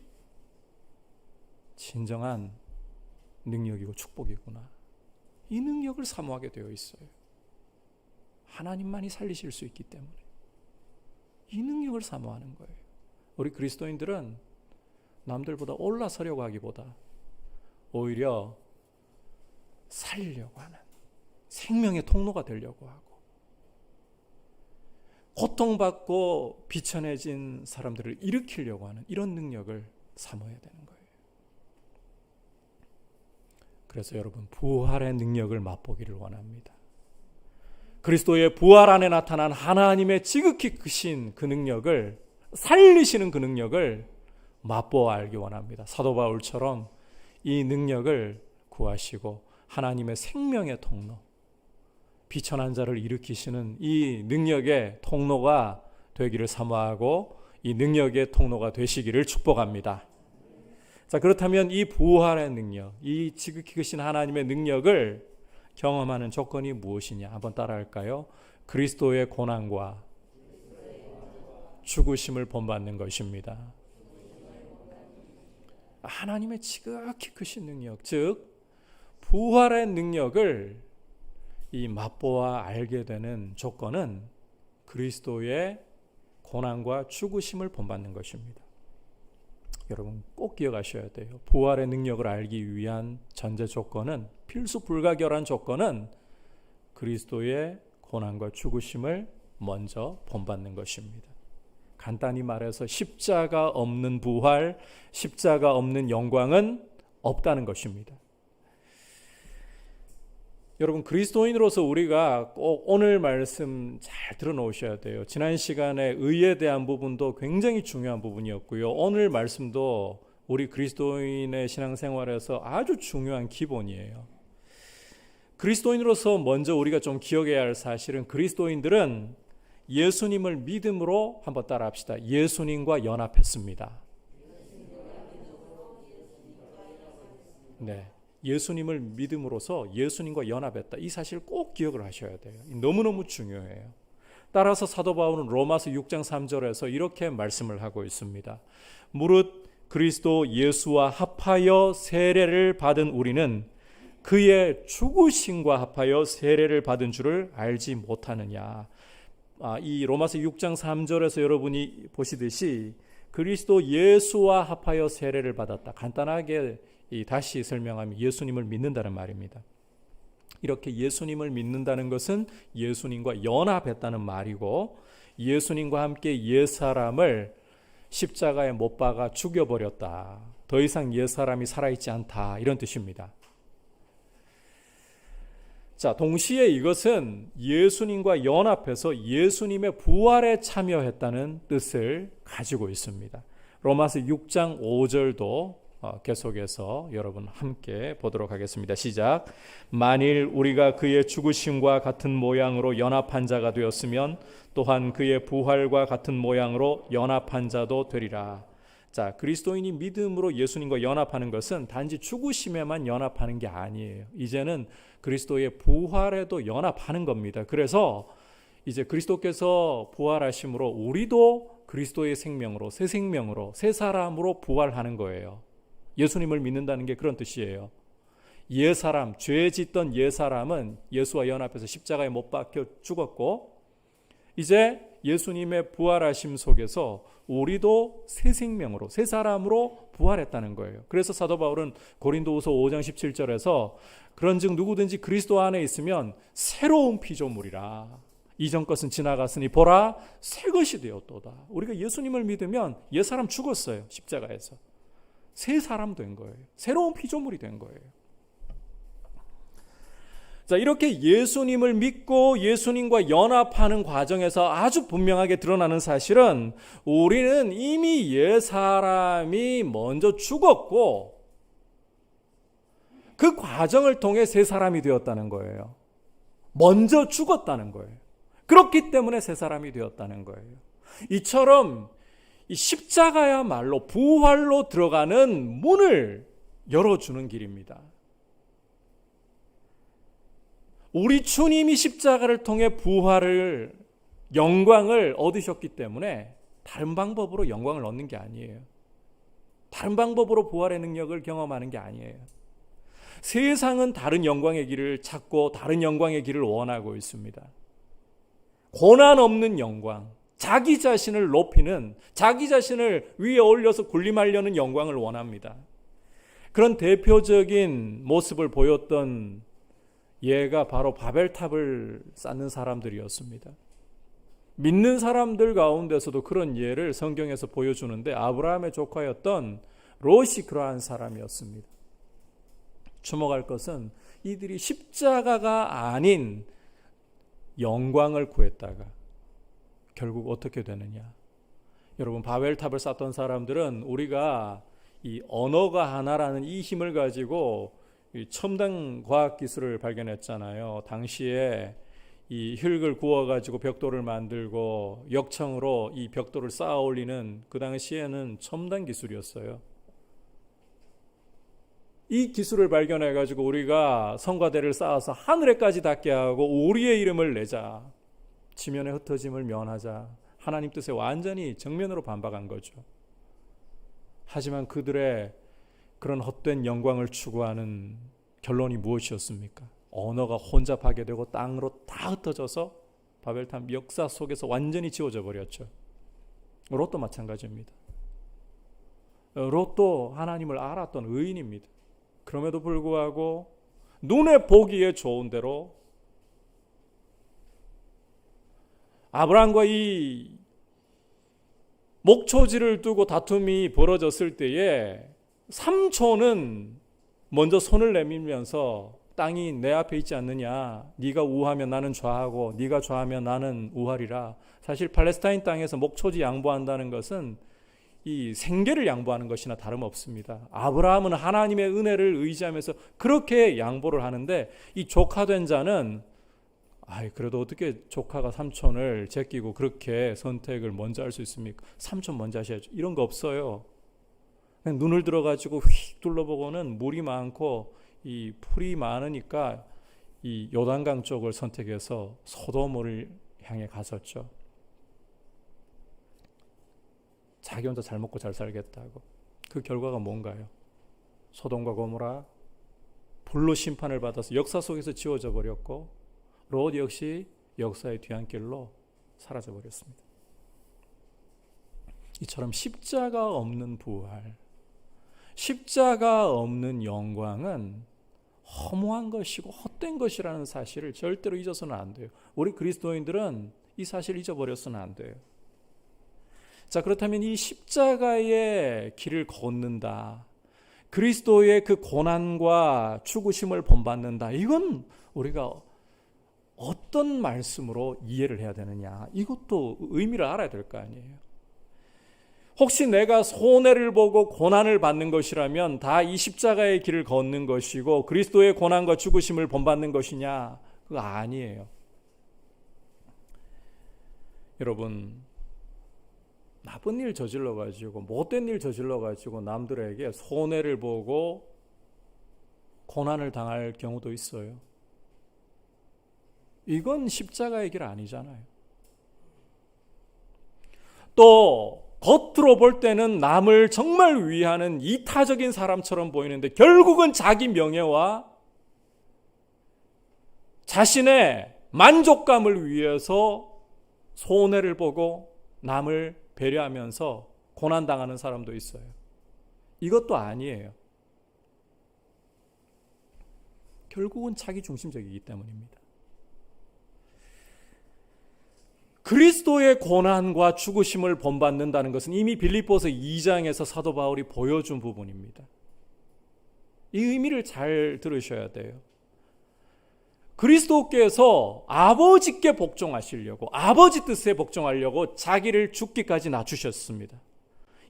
진정한 능력이고 축복이구나. 이 능력을 사모하게 되어 있어요. 하나님만이 살리실 수 있기 때문에 이 능력을 사모하는 거예요. 우리 그리스도인들은 남들보다 올라서려고 하기보다 오히려 살리려고 하는, 생명의 통로가 되려고 하고, 고통받고 비천해진 사람들을 일으키려고 하는 이런 능력을 사모해야 되는 거예요. 그래서 여러분, 부활의 능력을 맛보기를 원합니다. 그리스도의 부활 안에 나타난 하나님의 지극히 크신 그 능력을, 살리시는 그 능력을 맛보아 알기 원합니다. 사도 바울처럼 이 능력을 구하시고 하나님의 생명의 통로, 비천한 자를 일으키시는 이 능력의 통로가 되기를 사모하고 이 능력의 통로가 되시기를 축복합니다. 자, 그렇다면 이 부활의 능력, 이 지극히 크신 하나님의 능력을 경험하는 조건이 무엇이냐? 한번 따라할까요? 그리스도의 고난과 죽으심을 본받는 것입니다. 하나님의 지극히 크신 능력, 즉 부활의 능력을 이 맛보아 알게 되는 조건은 그리스도의 고난과 죽으심을 본받는 것입니다. 여러분 꼭 기억하셔야 돼요. 부활의 능력을 알기 위한 전제 조건은, 필수 불가결한 조건은 그리스도의 고난과 죽으심을 먼저 본받는 것입니다. 간단히 말해서 십자가 없는 부활, 십자가 없는 영광은 없다는 것입니다. 여러분, 그리스도인으로서 우리가 꼭 오늘 말씀 잘 들어놓으셔야 돼요. 지난 시간에 의에 대한 부분도 굉장히 중요한 부분이었고요. 오늘 말씀도 우리 그리스도인의 신앙생활에서 아주 중요한 기본이에요. 그리스도인으로서 먼저 우리가 좀 기억해야 할 사실은, 그리스도인들은 예수님을 믿음으로, 한번 따라 합시다. 예수님과 연합했습니다. 네. 예수님을 믿음으로써 예수님과 연합했다. 이 사실 꼭 기억을 하셔야 돼요. 너무너무 중요해요. 따라서 사도 바울은 로마서 6장 3절에서 이렇게 말씀을 하고 있습니다. 무릇 그리스도 예수와 합하여 세례를 받은 우리는 그의 죽으심과 합하여 세례를 받은 줄을 알지 못하느냐. 이 로마서 6장 3절에서 여러분이 보시듯이 그리스도 예수와 합하여 세례를 받았다. 간단하게 다시 설명하면 예수님을 믿는다는 말입니다. 이렇게 예수님을 믿는다는 것은 예수님과 연합했다는 말이고, 예수님과 함께 옛사람을 십자가에 못 박아 죽여버렸다. 더 이상 옛사람이 살아있지 않다. 이런 뜻입니다. 자, 동시에 이것은 예수님과 연합해서 예수님의 부활에 참여했다는 뜻을 가지고 있습니다. 로마서 6장 5절도 계속해서 여러분 함께 보도록 하겠습니다. 시작. 만일 우리가 그의 죽으심과 같은 모양으로 연합한 자가 되었으면 또한 그의 부활과 같은 모양으로 연합한 자도 되리라. 자, 그리스도인이 믿음으로 예수님과 연합하는 것은 단지 죽으심에만 연합하는 게 아니에요. 이제는 그리스도의 부활에도 연합하는 겁니다. 그래서 이제 그리스도께서 부활하심으로 우리도 그리스도의 생명으로, 새 생명으로, 새 사람으로 부활하는 거예요. 예수님을 믿는다는 게 그런 뜻이에요. 옛사람, 죄 짓던 옛사람은 예수와 연합해서 십자가에 못 박혀 죽었고, 이제 예수님의 부활하심 속에서 우리도 새 생명으로, 새 사람으로 부활했다는 거예요. 그래서 사도 바울은 고린도후서 5장 17절에서 그런즉 누구든지 그리스도 안에 있으면 새로운 피조물이라. 이전 것은 지나갔으니 보라 새 것이 되었도다. 우리가 예수님을 믿으면 옛사람 죽었어요. 십자가에서. 새 사람 된 거예요. 새로운 피조물이 된 거예요. 자, 이렇게 예수님을 믿고 예수님과 연합하는 과정에서 아주 분명하게 드러나는 사실은 우리는 이미 옛사람이 먼저 죽었고 그 과정을 통해 새 사람이 되었다는 거예요. 먼저 죽었다는 거예요. 그렇기 때문에 새 사람이 되었다는 거예요. 이처럼 이 십자가야말로 부활로 들어가는 문을 열어주는 길입니다. 우리 주님이 십자가를 통해 부활을, 영광을 얻으셨기 때문에 다른 방법으로 영광을 얻는 게 아니에요. 다른 방법으로 부활의 능력을 경험하는 게 아니에요. 세상은 다른 영광의 길을 찾고 다른 영광의 길을 원하고 있습니다. 고난 없는 영광, 자기 자신을 높이는, 자기 자신을 위에 올려서 군림하려는 영광을 원합니다. 그런 대표적인 모습을 보였던 예가 바로 바벨탑을 쌓는 사람들이었습니다. 믿는 사람들 가운데서도 그런 예를 성경에서 보여주는데 아브라함의 조카였던 롯이 그러한 사람이었습니다. 주목할 것은 이들이 십자가가 아닌 영광을 구했다가 결국 어떻게 되느냐. 여러분, 바벨탑을 쌓던 사람들은 우리가 이 언어가 하나라는 이 힘을 가지고 첨단 과학 기술을 발견했잖아요. 당시에 이 흙을 구워가지고 벽돌을 만들고 역청으로 이 벽돌을 쌓아 올리는 그 당시에는 첨단 기술이었어요. 이 기술을 발견해가지고 우리가 성과대를 쌓아서 하늘에까지 닿게 하고 우리의 이름을 내자, 지면에 흩어짐을 면하자, 하나님 뜻에 완전히 정면으로 반박한 거죠. 하지만 그들의 그런 헛된 영광을 추구하는 결론이 무엇이었습니까? 언어가 혼잡하게 되고 땅으로 다 흩어져서 바벨탑 역사 속에서 완전히 지워져 버렸죠. 롯도 마찬가지입니다. 롯도 하나님을 알았던 의인입니다. 그럼에도 불구하고 눈에 보기에 좋은 대로 아브라함과 이 목초지를 두고 다툼이 벌어졌을 때에 삼촌은 먼저 손을 내밀면서 땅이 내 앞에 있지 않느냐, 네가 우하면 나는 좌하고 네가 좌하면 나는 우하리라. 사실 팔레스타인 땅에서 목초지 양보한다는 것은 이 생계를 양보하는 것이나 다름없습니다. 아브라함은 하나님의 은혜를 의지하면서 그렇게 양보를 하는데 이 조카된 자는 그래도 어떻게 조카가 삼촌을 제끼고 그렇게 선택을 먼저 할 수 있습니까? 삼촌 먼저 하셔야죠. 이런 거 없어요. 그냥 눈을 들어가지고 휙 둘러보고는 물이 많고 이 풀이 많으니까 이 요단강 쪽을 선택해서 소돔을 향해 갔었죠. 자기 혼자 잘 먹고 잘 살겠다고. 그 결과가 뭔가요? 소돔과 고모라 불로 심판을 받아서 역사 속에서 지워져 버렸고, 롯 역시 역사의 뒤안길로 사라져 버렸습니다. 이처럼 십자가 없는 부활, 십자가 없는 영광은 허무한 것이고 헛된 것이라는 사실을 절대로 잊어서는 안 돼요. 우리 그리스도인들은 이 사실을 잊어버려서는 안 돼요. 자, 그렇다면 이 십자가의 길을 걷는다, 그리스도의 그 고난과 죽으심을 본받는다, 이건 우리가 어떤 말씀으로 이해를 해야 되느냐, 이것도 의미를 알아야 될 거 아니에요. 혹시 내가 손해를 보고 고난을 받는 것이라면 다 이 십자가의 길을 걷는 것이고 그리스도의 고난과 죽으심을 본받는 것이냐? 그거 아니에요. 여러분, 나쁜 일 저질러 가지고 못된 일 저질러 가지고 남들에게 손해를 보고 고난을 당할 경우도 있어요. 이건 십자가의 길 아니잖아요. 또 겉으로 볼 때는 남을 정말 위하는 이타적인 사람처럼 보이는데 결국은 자기 명예와 자신의 만족감을 위해서 손해를 보고 남을 배려하면서 고난당하는 사람도 있어요. 이것도 아니에요. 결국은 자기 중심적이기 때문입니다. 그리스도의 고난과 죽으심을 본받는다는 것은 이미 빌립보서 2장에서 사도 바울이 보여준 부분입니다. 이 의미를 잘 들으셔야 돼요. 그리스도께서 아버지께 복종하시려고, 아버지 뜻에 복종하려고 자기를 죽기까지 낮추셨습니다.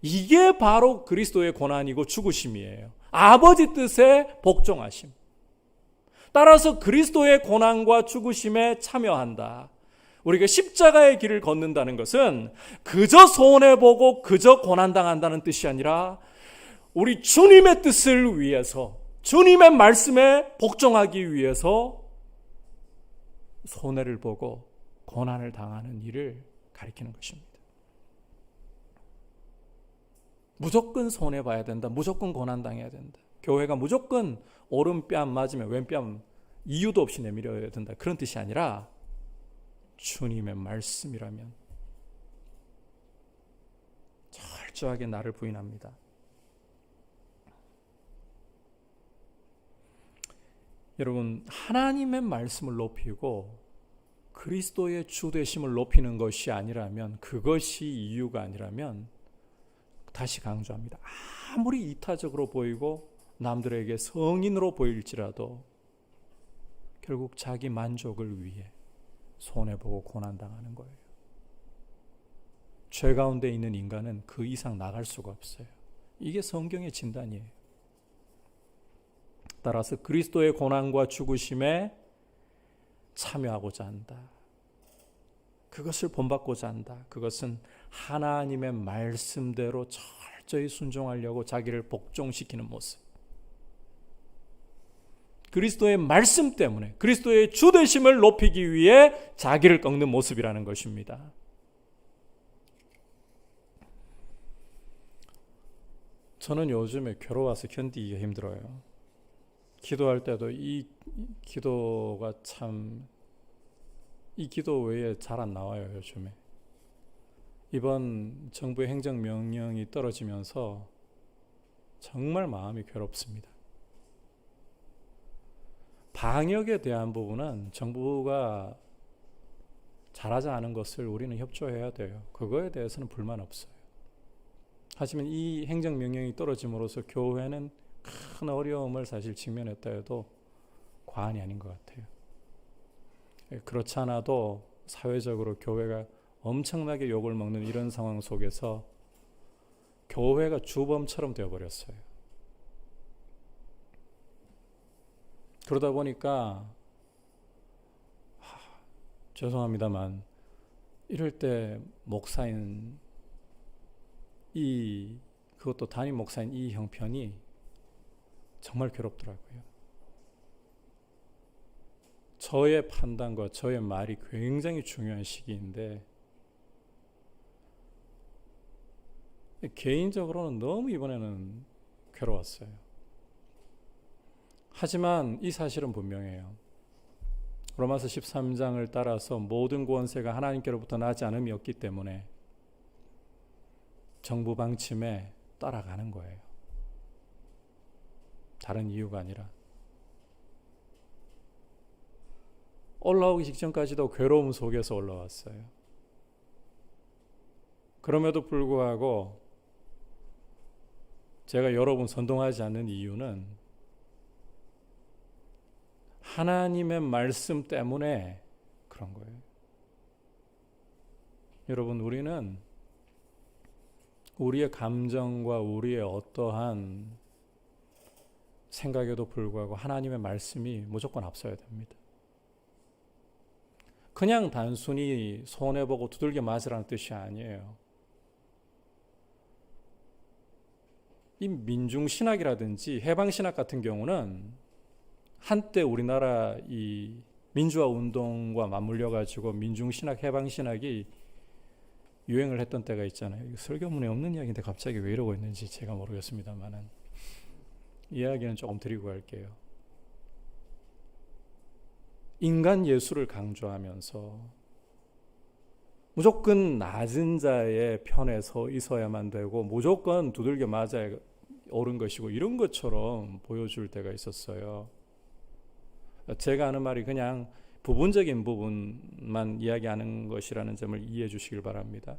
이게 바로 그리스도의 고난이고 죽으심이에요. 아버지 뜻에 복종하심. 따라서 그리스도의 고난과 죽으심에 참여한다. 우리가 십자가의 길을 걷는다는 것은 그저 손해보고 그저 고난당한다는 뜻이 아니라 우리 주님의 뜻을 위해서, 주님의 말씀에 복종하기 위해서 손해를 보고 고난을 당하는 일을 가리키는 것입니다. 무조건 손해봐야 된다, 무조건 고난당해야 된다, 교회가 무조건 오른뺨 맞으면 왼뺨 이유도 없이 내밀어야 된다, 그런 뜻이 아니라 주님의 말씀이라면 철저하게 나를 부인합니다. 여러분, 하나님의 말씀을 높이고 그리스도의 주되심을 높이는 것이 아니라면, 그것이 이유가 아니라면, 다시 강조합니다, 아무리 이타적으로 보이고 남들에게 성인으로 보일지라도 결국 자기 만족을 위해 손해보고 고난당하는 거예요. 죄 가운데 있는 인간은 그 이상 나갈 수가 없어요. 이게 성경의 진단이에요. 따라서 그리스도의 고난과 죽으심에 참여하고자 한다. 그것을 본받고자 한다. 그것은 하나님의 말씀대로 철저히 순종하려고 자기를 복종시키는 모습. 그리스도의 말씀 때문에 그리스도의 주되심을 높이기 위해 자기를 꺾는 모습이라는 것입니다. 저는 요즘에 괴로워서 견디기가 힘들어요. 기도할 때도 이 기도가 참, 이 기도 외에 잘 안 나와요, 요즘에. 이번 정부의 행정명령이 떨어지면서 정말 마음이 괴롭습니다. 방역에 대한 부분은 정부가 잘하지 않은 것을 우리는 협조해야 돼요. 그거에 대해서는 불만 없어요. 하지만 이 행정명령이 떨어짐으로써 교회는 큰 어려움을 사실 직면했다 해도 과언이 아닌 것 같아요. 그렇지 않아도 사회적으로 교회가 엄청나게 욕을 먹는 이런 상황 속에서 교회가 주범처럼 되어버렸어요. 그러다 보니까 죄송합니다만 이럴 때 목사인 그것도 담임 목사인 이 형편이 정말 괴롭더라고요. 저의 판단과 저의 말이 굉장히 중요한 시기인데 개인적으로는 너무 이번에는 괴로웠어요. 하지만 이 사실은 분명해요. 로마서 13장을 따라서 모든 구원세가 하나님께로부터 나지 않음이 없기 때문에 정부 방침에 따라가는 거예요. 다른 이유가 아니라. 올라오기 직전까지도 괴로움 속에서 올라왔어요. 그럼에도 불구하고 제가 여러분 선동하지 않는 이유는 하나님의 말씀 때문에 그런 거예요. 여러분, 우리는 우리의 감정과 우리의 어떠한 생각에도 불구하고 하나님의 말씀이 무조건 앞서야 됩니다. 그냥 단순히 손해보고 두들겨 맞으라는 뜻이 아니에요. 이 민중신학이라든지 해방신학 같은 경우는 한때 우리나라 이 민주화 운동과 맞물려 가지고 민중신학, 해방신학이 유행을 했던 때가 있잖아요. 설교문에 없는 이야기인데 갑자기 왜 이러고 있는지 제가 모르겠습니다만은 이야기는 조금 드리고 갈게요. 인간 예수를 강조하면서 무조건 낮은 자의 편에 서 있어야만 되고 무조건 두들겨 맞아야 옳은 것이고 이런 것처럼 보여줄 때가 있었어요. 제가 하는 말이 그냥 부분적인 부분만 이야기하는 것이라는 점을 이해해 주시길 바랍니다.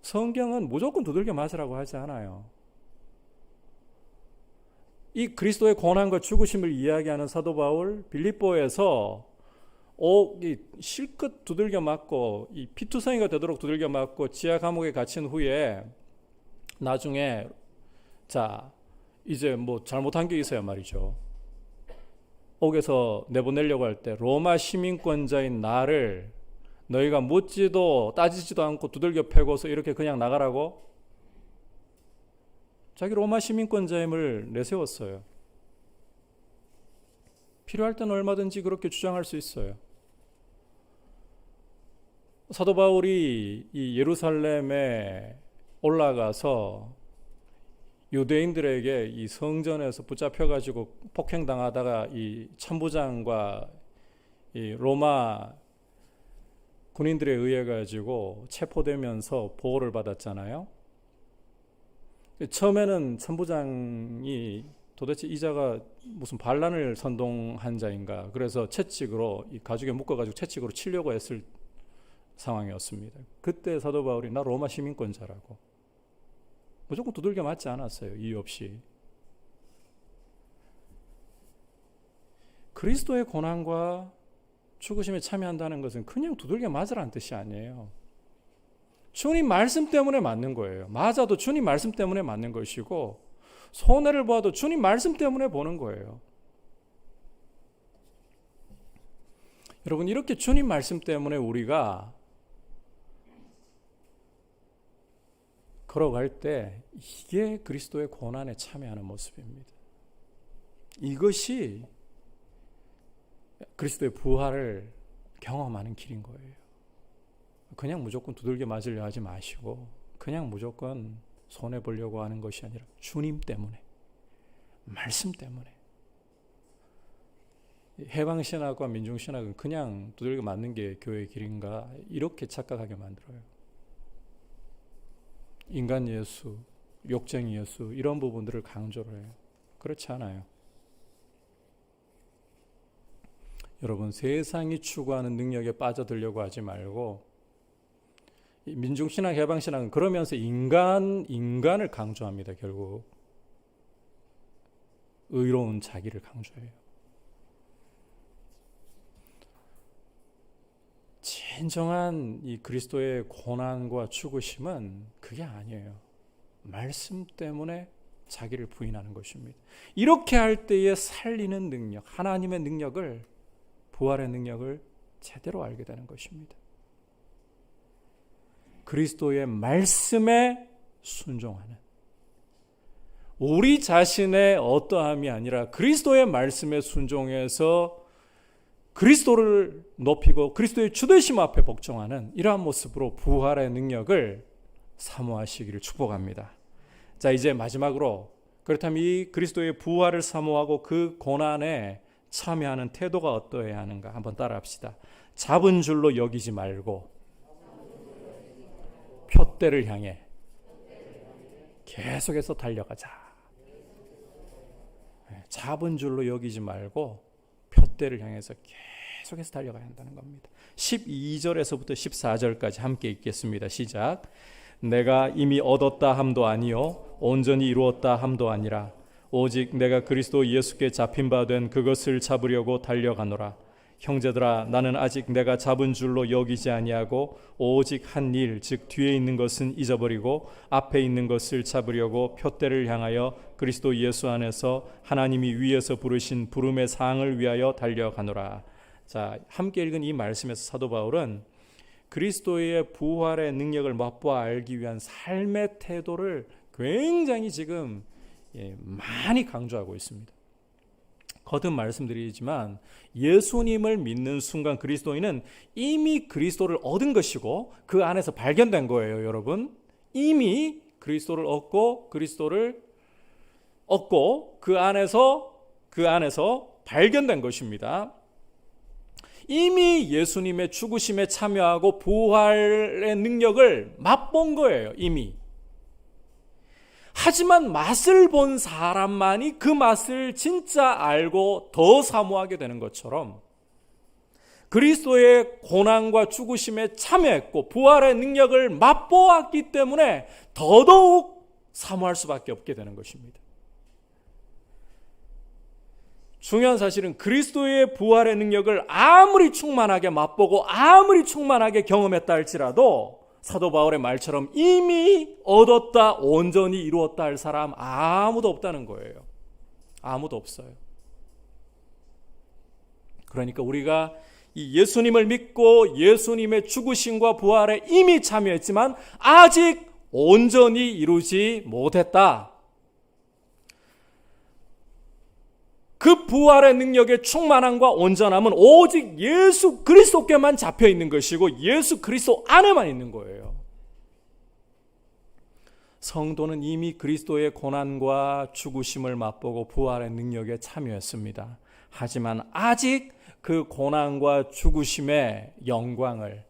성경은 무조건 두들겨 맞으라고 하지 않아요. 이 그리스도의 고난과 죽으심을 이야기하는 사도 바울 빌립보에서 이 실컷 두들겨 맞고 이 피투성이가 되도록 두들겨 맞고 지하 감옥에 갇힌 후에 나중에 자 이제 뭐 잘못한 게 있어야 말이죠. 옥에서 내보내려고 할 때 로마 시민권자인 나를 너희가 묻지도 따지지도 않고 두들겨 패고서 이렇게 그냥 나가라고 자기 로마 시민권자임을 내세웠어요. 필요할 때는 얼마든지 그렇게 주장할 수 있어요. 사도 바울이 이 예루살렘에 올라가서 유대인들에게 이 성전에서 붙잡혀가지고 폭행당하다가 이 천부장과 이 로마 군인들에 의해 가지고 체포되면서 보호를 받았잖아요. 처음에는 천부장이 도대체 이 자가 무슨 반란을 선동한 자인가, 그래서 채찍으로 이 가죽에 묶어가지고 채찍으로 치려고 했을 상황이었습니다. 그때 사도 바울이 나 로마 시민권자라고 무조건 두들겨 맞지 않았어요. 이유 없이. 그리스도의 고난과 죽으심에 참여한다는 것은 그냥 두들겨 맞으라는 뜻이 아니에요. 주님 말씀 때문에 맞는 거예요. 맞아도 주님 말씀 때문에 맞는 것이고 손해를 보아도 주님 말씀 때문에 보는 거예요. 여러분, 이렇게 주님 말씀 때문에 우리가 걸어갈 때 이게 그리스도의 고난에 참여하는 모습입니다. 이것이 그리스도의 부활을 경험하는 길인 거예요. 그냥 무조건 두들겨 맞으려 하지 마시고 그냥 무조건 손해보려고 하는 것이 아니라 주님 때문에, 말씀 때문에. 해방신학과 민중신학은 그냥 두들겨 맞는 게 교회의 길인가 이렇게 착각하게 만들어요. 인간 예수, 욕쟁이 예수 이런 부분들을 강조를 해요. 그렇지 않아요. 여러분, 세상이 추구하는 능력에 빠져들려고 하지 말고 민중신학, 해방신학은 그러면서 인간을 강조합니다. 결국 의로운 자기를 강조해요. 진정한 이 그리스도의 고난과 죽으심은 그게 아니에요. 말씀 때문에 자기를 부인하는 것입니다. 이렇게 할 때에 살리는 능력, 하나님의 능력을, 부활의 능력을 제대로 알게 되는 것입니다. 그리스도의 말씀에 순종하는, 우리 자신의 어떠함이 아니라 그리스도의 말씀에 순종해서 그리스도를 높이고 그리스도의 주되심 앞에 복종하는 이러한 모습으로 부활의 능력을 사모하시기를 축복합니다. 자, 이제 마지막으로 그렇다면 이 그리스도의 부활을 사모하고 그 고난에 참여하는 태도가 어떠해야 하는가 한번 따라합시다. 잡은 줄로 여기지 말고 표대를 향해 계속해서 달려가자. 잡은 줄로 여기지 말고 표대를 향해서 계속해서 달려가야 한다는 겁니다. 12절에서부터 14절까지 함께 읽겠습니다. 시작. 내가 이미 얻었다 함도 아니요 온전히 이루었다 함도 아니라 오직 내가 그리스도 예수께 잡힌 바 된 그것을 잡으려고 달려가노라. 형제들아 나는 아직 내가 잡은 줄로 여기지 아니하고 오직 한 일 즉 뒤에 있는 것은 잊어버리고 앞에 있는 것을 잡으려고 표대를 향하여 그리스도 예수 안에서 하나님이 위에서 부르신 부름의 상을 위하여 달려가노라. 자, 함께 읽은 이 말씀에서 사도 바울은 그리스도의 부활의 능력을 맛보아 알기 위한 삶의 태도를 굉장히 지금 많이 강조하고 있습니다. 거듭 말씀드리지만 예수님을 믿는 순간 그리스도인은 이미 그리스도를 얻은 것이고 그 안에서 발견된 거예요, 여러분. 이미 그리스도를 얻고 그 안에서 발견된 것입니다. 이미 예수님의 죽으심에 참여하고 부활의 능력을 맛본 거예요, 이미. 하지만 맛을 본 사람만이 그 맛을 진짜 알고 더 사모하게 되는 것처럼 그리스도의 고난과 죽으심에 참여했고 부활의 능력을 맛보았기 때문에 더더욱 사모할 수밖에 없게 되는 것입니다. 중요한 사실은 그리스도의 부활의 능력을 아무리 충만하게 맛보고 아무리 충만하게 경험했다 할지라도 사도 바울의 말처럼 이미 얻었다, 온전히 이루었다 할 사람 아무도 없다는 거예요. 아무도 없어요. 그러니까 우리가 이 예수님을 믿고 예수님의 죽으심과 부활에 이미 참여했지만 아직 온전히 이루지 못했다. 그 부활의 능력의 충만함과 온전함은 오직 예수 그리스도께만 잡혀 있는 것이고 예수 그리스도 안에만 있는 거예요. 성도는 이미 그리스도의 고난과 죽으심을 맛보고 부활의 능력에 참여했습니다. 하지만 아직 그 고난과 죽으심의 영광을,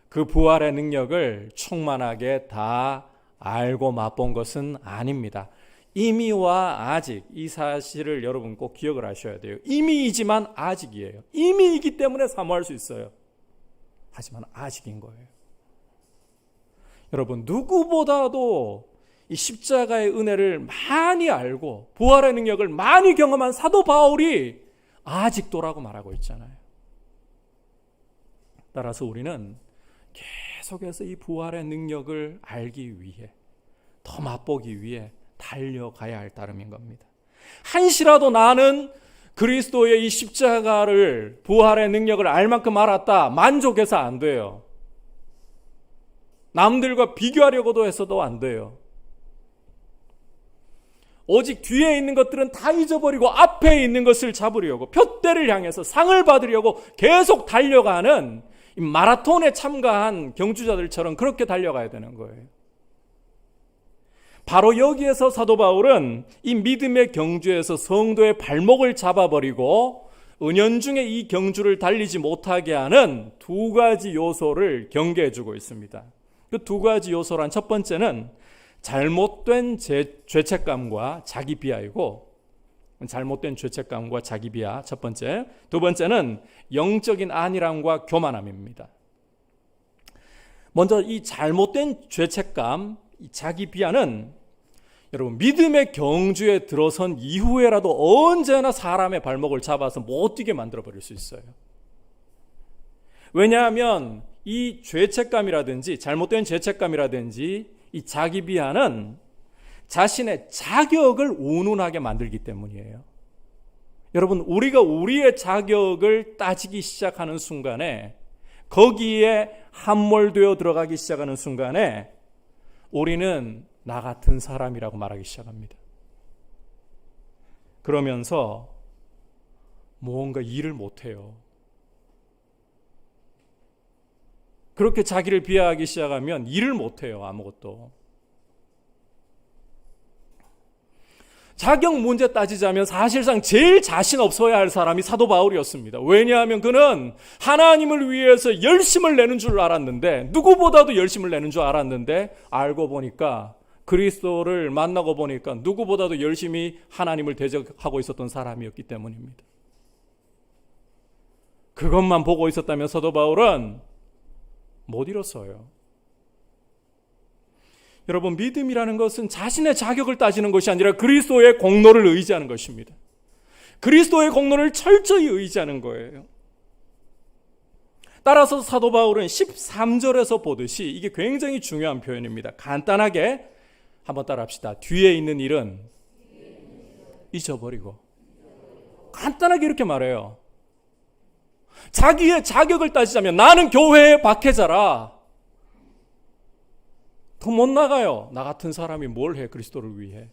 그 부활의 능력을 충만하게 다 알고 맛본 것은 아닙니다. 이미와 아직, 이 사실을 여러분 꼭 기억을 하셔야 돼요. 이미이지만 아직이에요. 이미이기 때문에 사모할 수 있어요. 하지만 아직인 거예요. 여러분, 누구보다도 이 십자가의 은혜를 많이 알고 부활의 능력을 많이 경험한 사도 바울이 아직도라고 말하고 있잖아요. 따라서 우리는 계속해서 이 부활의 능력을 알기 위해, 더 맛보기 위해 달려가야 할 따름인 겁니다. 한시라도 나는 그리스도의 이 십자가를, 부활의 능력을 알 만큼 알았다, 만족해서 안 돼요. 남들과 비교하려고도 해서도 안 돼요. 오직 뒤에 있는 것들은 다 잊어버리고 앞에 있는 것을 잡으려고, 표대를 향해서 상을 받으려고 계속 달려가는 이 마라톤에 참가한 경주자들처럼 그렇게 달려가야 되는 거예요. 바로 여기에서 사도 바울은 이 믿음의 경주에서 성도의 발목을 잡아버리고 은연중에 이 경주를 달리지 못하게 하는 두 가지 요소를 경계해주고 있습니다. 그 두 가지 요소란 첫 번째는 잘못된 죄책감과 자기 비하이고, 잘못된 죄책감과 자기 비하 첫 번째. 두 번째는 영적인 안일함과 교만함입니다. 먼저 이 잘못된 죄책감, 이 자기 비하는 여러분 믿음의 경주에 들어선 이후에라도 언제나 사람의 발목을 잡아서 못 뛰게 만들어 버릴 수 있어요. 왜냐하면 이 죄책감이라든지 잘못된 죄책감이라든지 이 자기 비하는 자신의 자격을 운운하게 만들기 때문이에요. 여러분, 우리가 우리의 자격을 따지기 시작하는 순간에, 거기에 함몰되어 들어가기 시작하는 순간에 우리는 나 같은 사람이라고 말하기 시작합니다. 그러면서 뭔가 일을 못해요. 그렇게 자기를 비하하기 시작하면 일을 못해요. 아무것도. 자격 문제 따지자면 사실상 제일 자신 없어야 할 사람이 사도 바울이었습니다. 왜냐하면 그는 하나님을 위해서 열심을 내는 줄 알았는데, 누구보다도 열심을 내는 줄 알았는데, 알고 보니까 그리스도를 만나고 보니까 누구보다도 열심히 하나님을 대적하고 있었던 사람이었기 때문입니다. 그것만 보고 있었다면 사도 바울은 못 이뤘어요. 여러분, 믿음이라는 것은 자신의 자격을 따지는 것이 아니라 그리스도의 공로를 의지하는 것입니다. 그리스도의 공로를 철저히 의지하는 거예요. 따라서 사도 바울은 13절에서 보듯이 이게 굉장히 중요한 표현입니다. 간단하게 한번 따라합시다. 뒤에 있는 일은 잊어버리고. 간단하게 이렇게 말해요. 자기의 자격을 따지자면 나는 교회의 박해자라. 더 못 나가요. 나 같은 사람이 뭘 해, 그리스도를 위해.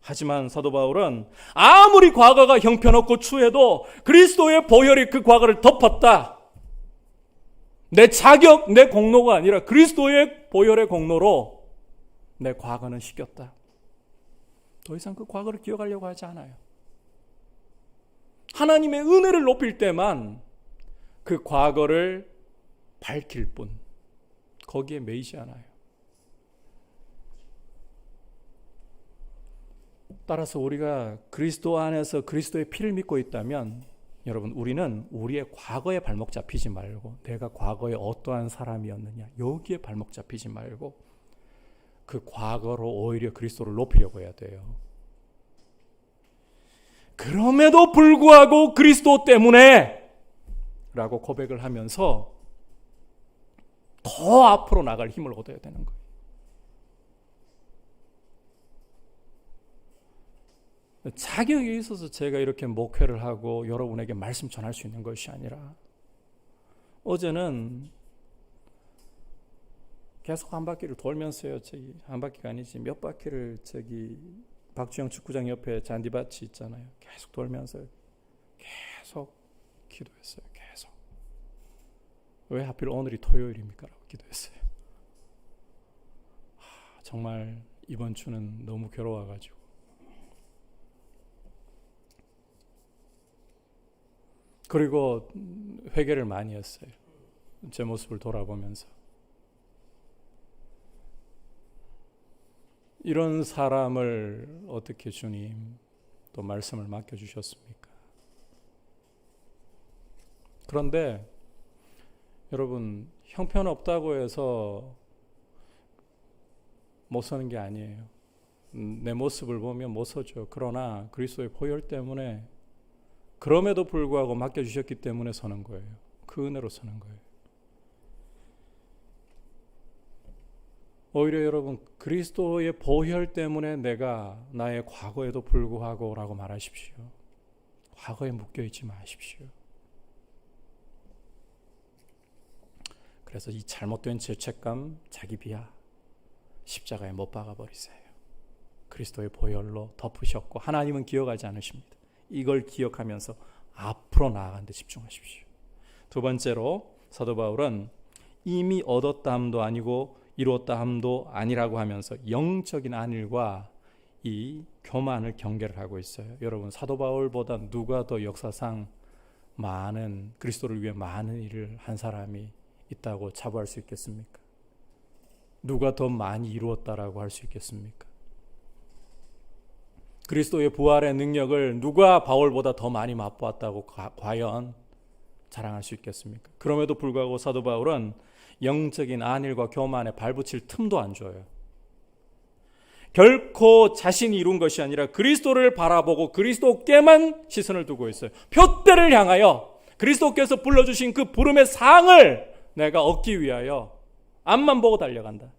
하지만 사도 바울은 아무리 과거가 형편없고 추해도 그리스도의 보혈이 그 과거를 덮었다. 내 자격, 내 공로가 아니라 그리스도의 보혈의 공로로 내 과거는 씻겼다. 더 이상 그 과거를 기억하려고 하지 않아요. 하나님의 은혜를 높일 때만 그 과거를 밝힐 뿐 거기에 매이지 않아요. 따라서 우리가 그리스도 안에서 그리스도의 피를 믿고 있다면 여러분 우리는 우리의 과거에 발목 잡히지 말고 내가 과거에 어떠한 사람이었느냐 여기에 발목 잡히지 말고 그 과거로 오히려 그리스도를 높이려고 해야 돼요. 그럼에도 불구하고 그리스도 때문에 라고 고백을 하면서 더 앞으로 나갈 힘을 얻어야 되는 거예요. 자격이 있어서 제가 이렇게 목회를 하고 여러분에게 말씀 전할 수 있는 것이 아니라 어제는 계속 한 바퀴를 돌면서요. 한 바퀴가 아니지 몇 바퀴를 박주영 축구장 옆에 잔디밭이 있잖아요. 계속 돌면서 계속 기도했어요. 계속. 왜 하필 오늘이 토요일입니까? 라고 기도했어요. 정말 이번 주는 너무 괴로워가지고 그리고 회개를 많이 했어요. 제 모습을 돌아보면서 이런 사람을 어떻게 주님 또 말씀을 맡겨주셨습니까? 그런데 여러분 형편없다고 해서 못 서는 게 아니에요. 내 모습을 보면 못 서죠. 그러나 그리스도의 보혈 때문에 그럼에도 불구하고 맡겨주셨기 때문에 서는 거예요. 그 은혜로 서는 거예요. 오히려 여러분 그리스도의 보혈 때문에 내가 나의 과거에도 불구하고 라고 말하십시오. 과거에 묶여있지 마십시오. 그래서 이 잘못된 죄책감, 자기 비하 십자가에 못 박아버리세요. 그리스도의 보혈로 덮으셨고 하나님은 기억하지 않으십니다. 이걸 기억하면서 앞으로 나아가는 데 집중하십시오. 두 번째로 사도 바울은 이미 얻었다 함도 아니고 이루었다 함도 아니라고 하면서 영적인 안일과 이 교만을 경계를 하고 있어요. 여러분 사도 바울보다 누가 더 역사상 많은 그리스도를 위해 많은 일을 한 사람이 있다고 자부할 수 있겠습니까? 누가 더 많이 이루었다라고 할 수 있겠습니까? 그리스도의 부활의 능력을 누가 바울보다 더 많이 맛보았다고 과연 자랑할 수 있겠습니까? 그럼에도 불구하고 사도 바울은 영적인 안일과 교만에 발붙일 틈도 안 줘요. 결코 자신이 이룬 것이 아니라 그리스도를 바라보고 그리스도께만 시선을 두고 있어요. 표대를 향하여 그리스도께서 불러주신 그 부름의 상을 내가 얻기 위하여 앞만 보고 달려간다.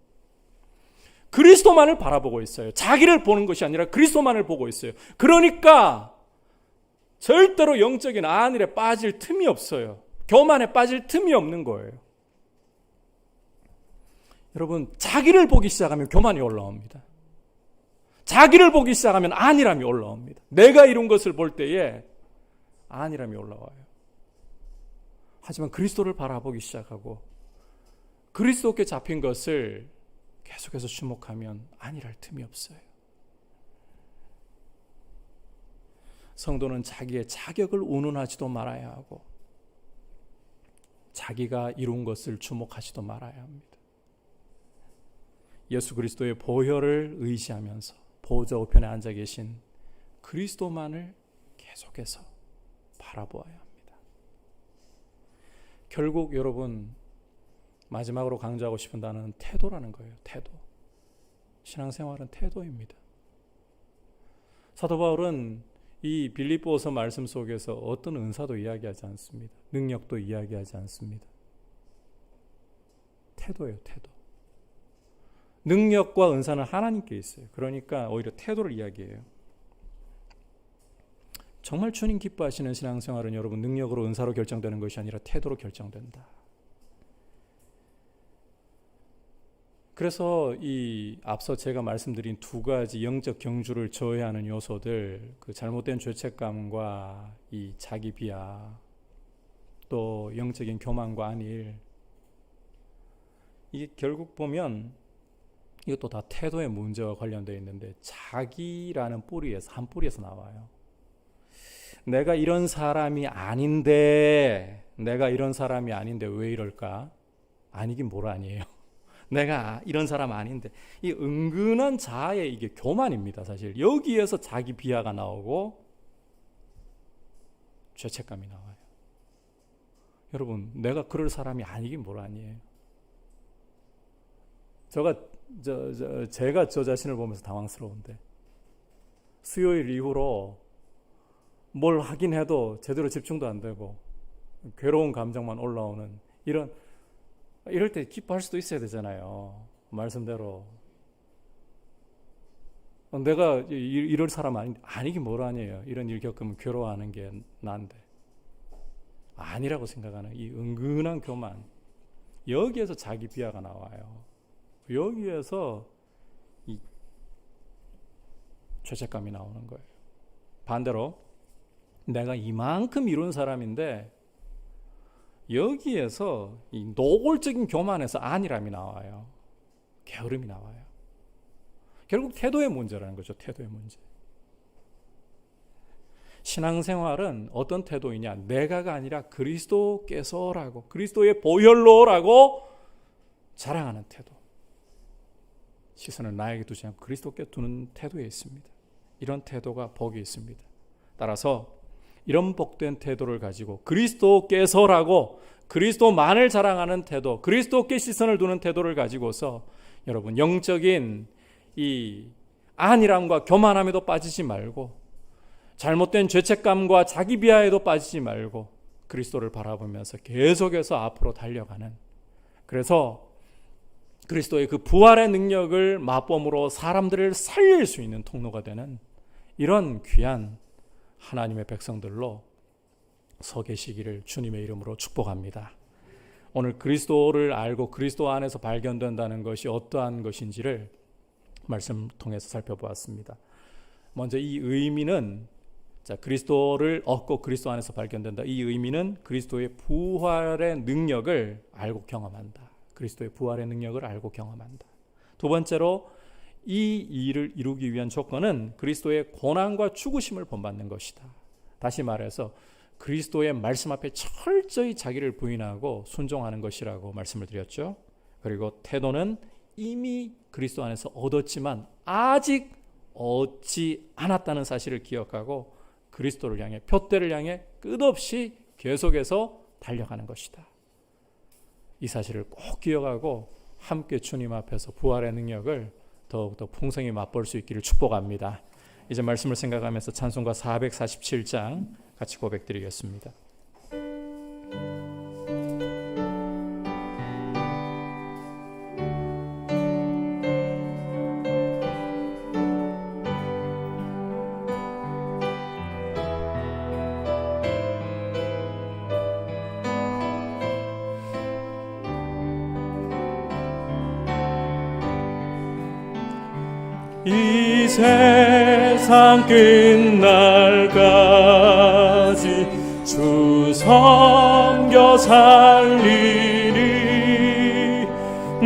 그리스도만을 바라보고 있어요. 자기를 보는 것이 아니라 그리스도만을 보고 있어요. 그러니까 절대로 영적인 안일에 빠질 틈이 없어요. 교만에 빠질 틈이 없는 거예요. 여러분 자기를 보기 시작하면 교만이 올라옵니다. 자기를 보기 시작하면 안일함이 올라옵니다. 내가 이룬 것을 볼 때에 안일함이 올라와요. 하지만 그리스도를 바라보기 시작하고 그리스도께 잡힌 것을 계속해서 주목하면 안일할 틈이 없어요. 성도는 자기의 자격을 운운하지도 말아야 하고 자기가 이룬 것을 주목하지도 말아야 합니다. 예수 그리스도의 보혈을 의지하면서 보좌 우편에 앉아 계신 그리스도만을 계속해서 바라보아야 합니다. 결국 여러분 마지막으로 강조하고 싶은 단어는 태도라는 거예요. 태도. 신앙생활은 태도입니다. 사도 바울은 이 빌립보서 말씀 속에서 어떤 은사도 이야기하지 않습니다. 능력도 이야기하지 않습니다. 태도예요, 태도. 능력과 은사는 하나님께 있어요. 그러니까 오히려 태도를 이야기해요. 정말 주님 기뻐하시는 신앙생활은 여러분 능력으로 은사로 결정되는 것이 아니라 태도로 결정된다. 그래서 이 앞서 제가 말씀드린 두 가지 영적 경주를 저해하는 요소들, 그 잘못된 죄책감과 이 자기 비하, 또 영적인 교만과 안일, 이게 결국 보면 이것도 다 태도의 문제와 관련되어 있는데 자기라는 뿌리에서, 한 뿌리에서 나와요. 내가 이런 사람이 아닌데 왜 이럴까? 아니긴 뭘 아니에요. 내가 이런 사람 아닌데, 이 은근한 자아의 이게 교만입니다. 사실 여기에서 자기 비하가 나오고 죄책감이 나와요. 여러분, 내가 그럴 사람이 아니긴 뭘 아니에요. 제가 저 자신을 보면서 당황스러운데, 수요일 이후로 뭘 하긴 해도 제대로 집중도 안 되고 괴로운 감정만 올라오는 이럴 때 기뻐할 수도 있어야 되잖아요. 말씀대로 내가 이럴 사람 아니긴 뭘 아니에요. 이런 일 겪으면 괴로워하는 게 난데, 아니라고 생각하는 이 은근한 교만, 여기에서 자기 비하가 나와요. 여기에서 이 죄책감이 나오는 거예요. 반대로 내가 이만큼 이룬 사람인데 여기에서 이 노골적인 교만에서 안일함이 나와요. 게으름이 나와요. 결국 태도의 문제라는 거죠. 태도의 문제. 신앙생활은 어떤 태도이냐? 내가가 아니라 그리스도께서라고, 그리스도의 보혈로라고 자랑하는 태도. 시선을 나에게 두지 않고 그리스도께 두는 태도에 있습니다. 이런 태도가 복이 있습니다. 따라서 이런 복된 태도를 가지고 그리스도께서라고, 그리스도만을 자랑하는 태도, 그리스도께 시선을 두는 태도를 가지고서 여러분 영적인 이 안일함과 교만함에도 빠지지 말고, 잘못된 죄책감과 자기 비하에도 빠지지 말고 그리스도를 바라보면서 계속해서 앞으로 달려가는, 그래서 그리스도의 그 부활의 능력을 맛봄으로 사람들을 살릴 수 있는 통로가 되는 이런 귀한 하나님의 백성들로 서 계시기를 주님의 이름으로 축복합니다. 오늘 그리스도를 알고 그리스도 안에서 발견된다는 것이 어떠한 것인지를 말씀 통해서 살펴보았습니다. 먼저 이 의미는, 그리스도를 얻고 그리스도 안에서 발견된다. 이 의미는 그리스도의 부활의 능력을 알고 경험한다. 그리스도의 부활의 능력을 알고 경험한다. 두 번째로 이 일을 이루기 위한 조건은 그리스도의 고난과 죽으심을 본받는 것이다. 다시 말해서 그리스도의 말씀 앞에 철저히 자기를 부인하고 순종하는 것이라고 말씀을 드렸죠. 그리고 태도는 이미 그리스도 안에서 얻었지만 아직 얻지 않았다는 사실을 기억하고 그리스도를 향해, 표대를 향해 끝없이 계속해서 달려가는 것이다. 이 사실을 꼭 기억하고 함께 주님 앞에서 부활의 능력을 더욱더 풍성히 맛볼 수 있기를 축복합니다. 이제 말씀을 생각하면서 찬송가 447장 같이 고백드리겠습니다. 이 세상 끝날까지 주 섬겨 살리리.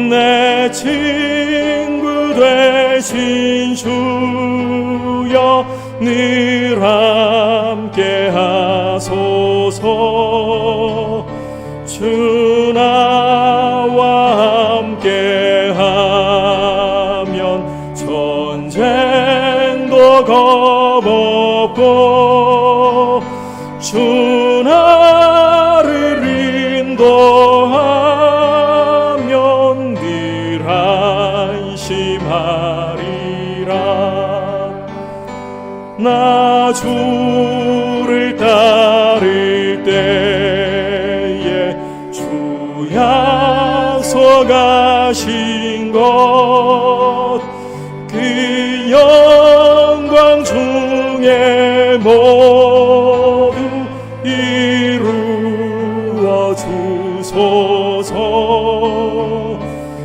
내 친구 되신 주여 늘 함께 하소서. 주 나와 함께 하면 전쟁도 겁없고 주 나를 인도하면 늘 안심하리라. 나 주를 따를 때 약속하신 것 그 영광 중에 모두 이루어 주소서.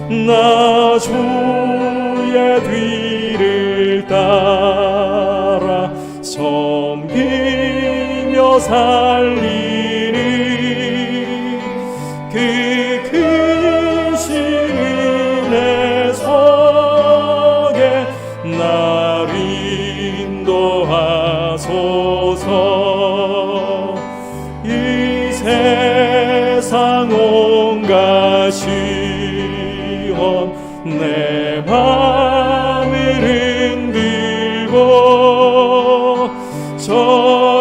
나 주의 뒤를 따라 섬기며 살리니 그 크신 은혜 속에 날 인도하소서. 이 세상 온갖 시험 내 맘을 흔들고 저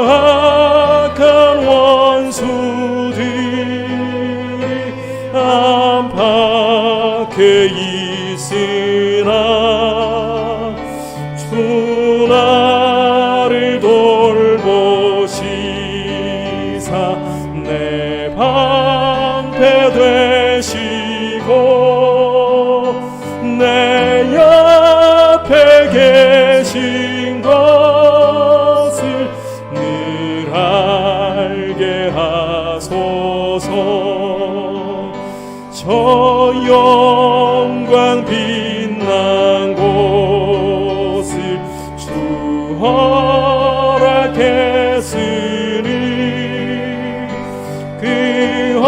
악한 원수들이 안팎에 있으나 주 나를 돌보시사 내 방패 되시고 내 옆에 계신 것을 늘 알게 하소서. 저 영광 빛난 곳을 주 허락했으니 그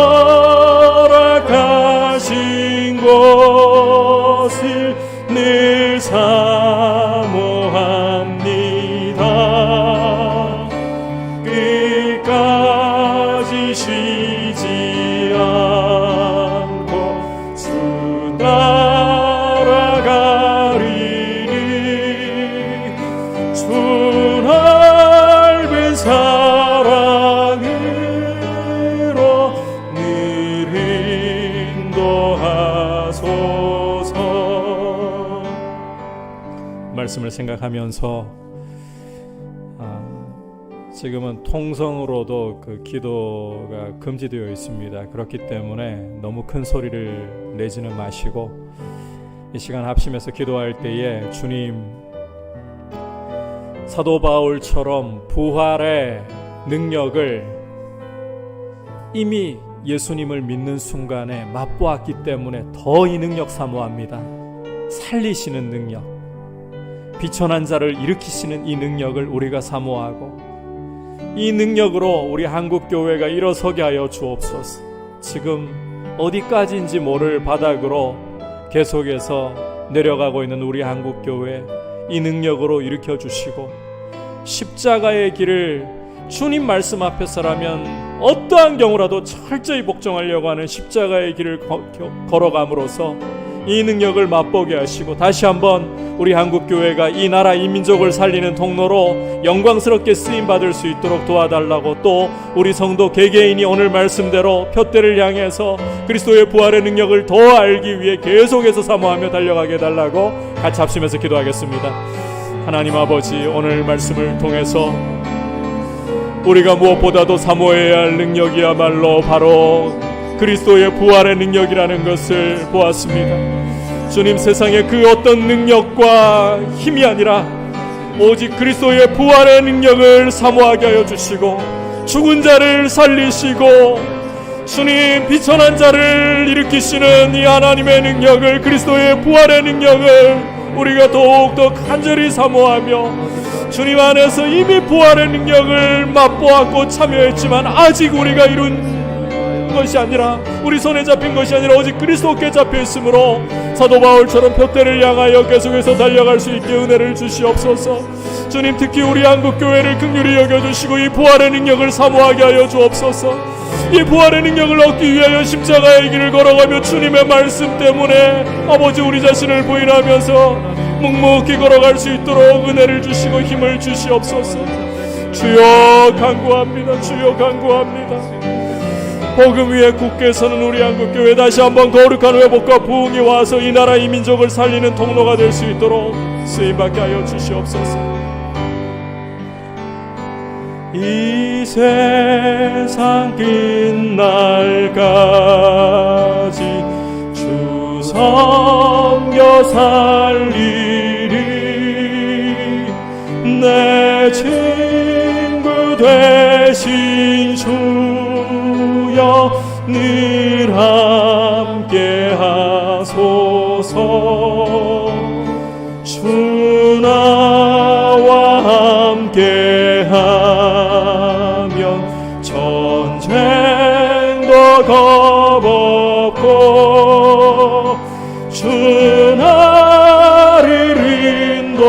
허락하신 것을 늘 사모합니다. 끝까지 쉬지 않고 주 따라가리니 주 넓은 사랑으로 늘 인도하소서. 말씀을 생각하면서 지금은 통성으로도 그 기도가 금지되어 있습니다. 그렇기 때문에 너무 큰 소리를 내지는 마시고 이 시간 합심해서 기도할 때에 주님, 사도 바울처럼 부활의 능력을 이미 예수님을 믿는 순간에 맛보았기 때문에 더 이 능력 사모합니다. 살리시는 능력, 비천한 자를 일으키시는 이 능력을 우리가 사모하고 이 능력으로 우리 한국교회가 일어서게 하여 주옵소서. 지금 어디까지인지 모를 바닥으로 계속해서 내려가고 있는 우리 한국교회 이 능력으로 일으켜 주시고 십자가의 길을 주님 말씀 앞에서라면 어떠한 경우라도 철저히 복종하려고 하는 십자가의 길을 걸어감으로써 이 능력을 맛보게 하시고 다시 한번 우리 한국교회가 이 나라 이 민족을 살리는 통로로 영광스럽게 쓰임받을 수 있도록 도와달라고, 또 우리 성도 개개인이 오늘 말씀대로 표대를 향해서 그리스도의 부활의 능력을 더 알기 위해 계속해서 사모하며 달려가게 해달라고 같이 합심해서 기도하겠습니다. 하나님 아버지, 오늘 말씀을 통해서 우리가 무엇보다도 사모해야 할 능력이야말로 바로 그리스도의 부활의 능력이라는 것을 보았습니다. 주님, 세상에 그 어떤 능력과 힘이 아니라 오직 그리스도의 부활의 능력을 사모하게 하여 주시고 죽은 자를 살리시고 주님 비천한 자를 일으키시는 이 하나님의 능력을, 그리스도의 부활의 능력을 우리가 더욱더 간절히 사모하며 주님 안에서 이미 부활의 능력을 맛보았고 참여했지만 아직 우리가 이룬 것이 아니라, 우리 손에 잡힌 것이 아니라 오직 그리스도께 잡혀 있으므로 사도 바울처럼 표대를 향하여 계속해서 달려갈 수 있게 은혜를 주시옵소서. 주님, 특히 우리 한국교회를 긍휼히 여겨주시고 이 부활의 능력을 사모하게 하여 주옵소서. 이 부활의 능력을 얻기 위하여 십자가의 길을 걸어가며 주님의 말씀 때문에 아버지 우리 자신을 부인하면서 묵묵히 걸어갈 수 있도록 은혜를 주시고 힘을 주시옵소서. 주여 간구합니다. 주여 간구합니다. 복음 위에 굳게 서는 우리 한국교회 다시 한번 거룩한 회복과 부흥이 와서 이 나라 이 민족을 살리는 통로가 될 수 있도록 쓰임받게 하여 주시옵소서. 이 세상 끝날까지 주 섬겨 살리리. 내 친구 되신 주여 늘 함께 하소서. 주 나와 함께 하면 전쟁도 겁없고 주 나를 인도하면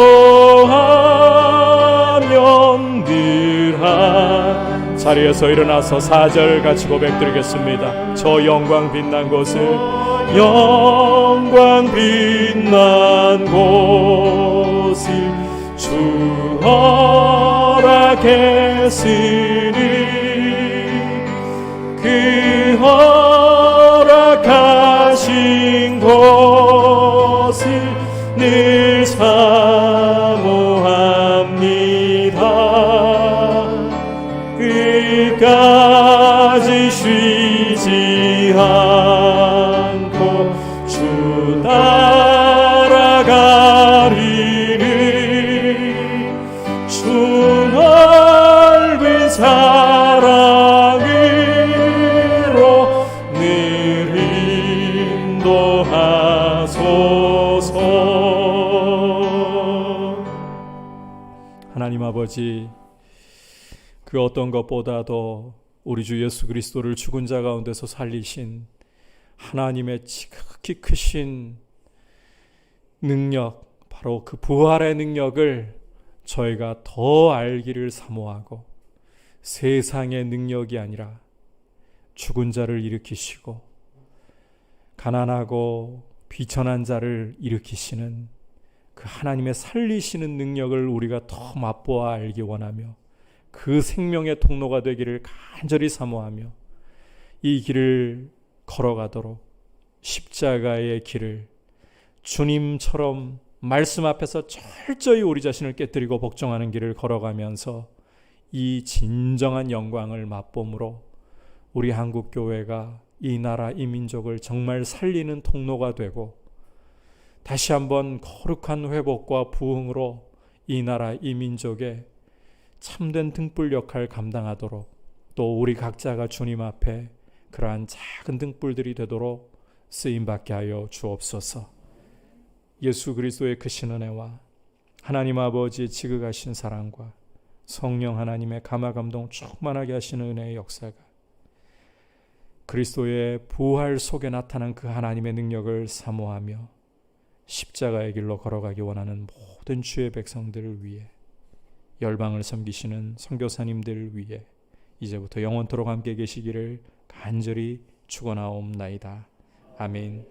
늘 자리에서 일어나서 4절 같이 고백드리겠습니다. 저 영광 빛난 곳을 영광 빛난 곳을 주 허락했으니 그 허락하신 곳을 늘 사모합니다. 끝까지 쉬지 않고 주 따라가리니 주 넓은 사랑으로 늘 인도하소서. 하나님 아버지, 그 어떤 것보다도 우리 주 예수 그리스도를 죽은 자 가운데서 살리신 하나님의 지극히 크신 능력, 바로 그 부활의 능력을 저희가 더 알기를 사모하고, 세상의 능력이 아니라 죽은 자를 일으키시고 가난하고 비천한 자를 일으키시는 그 하나님의 살리시는 능력을 우리가 더 맛보아 알기 원하며, 그 생명의 통로가 되기를 간절히 사모하며 이 길을 걸어가도록 십자가의 길을 주님처럼 말씀 앞에서 철저히 우리 자신을 깨뜨리고 복종하는 길을 걸어가면서 이 진정한 영광을 맛봄으로 우리 한국교회가 이 나라 이 민족을 정말 살리는 통로가 되고, 다시 한번 거룩한 회복과 부흥으로 이 나라 이 민족의 참된 등불 역할 감당하도록, 또 우리 각자가 주님 앞에 그러한 작은 등불들이 되도록 쓰임받게 하여 주옵소서. 예수 그리스도의 크신 은혜와 하나님 아버지의 지극하신 사랑과 성령 하나님의 감화감동 충만하게 하시는 은혜의 역사가 그리스도의 부활 속에 나타난 그 하나님의 능력을 사모하며 십자가의 길로 걸어가기 원하는 모든 주의 백성들을 위해, 열방을 섬기시는 선교사님들을 위해 이제부터 영원토록 함께 계시기를 간절히 축원하옵나이다. 아멘.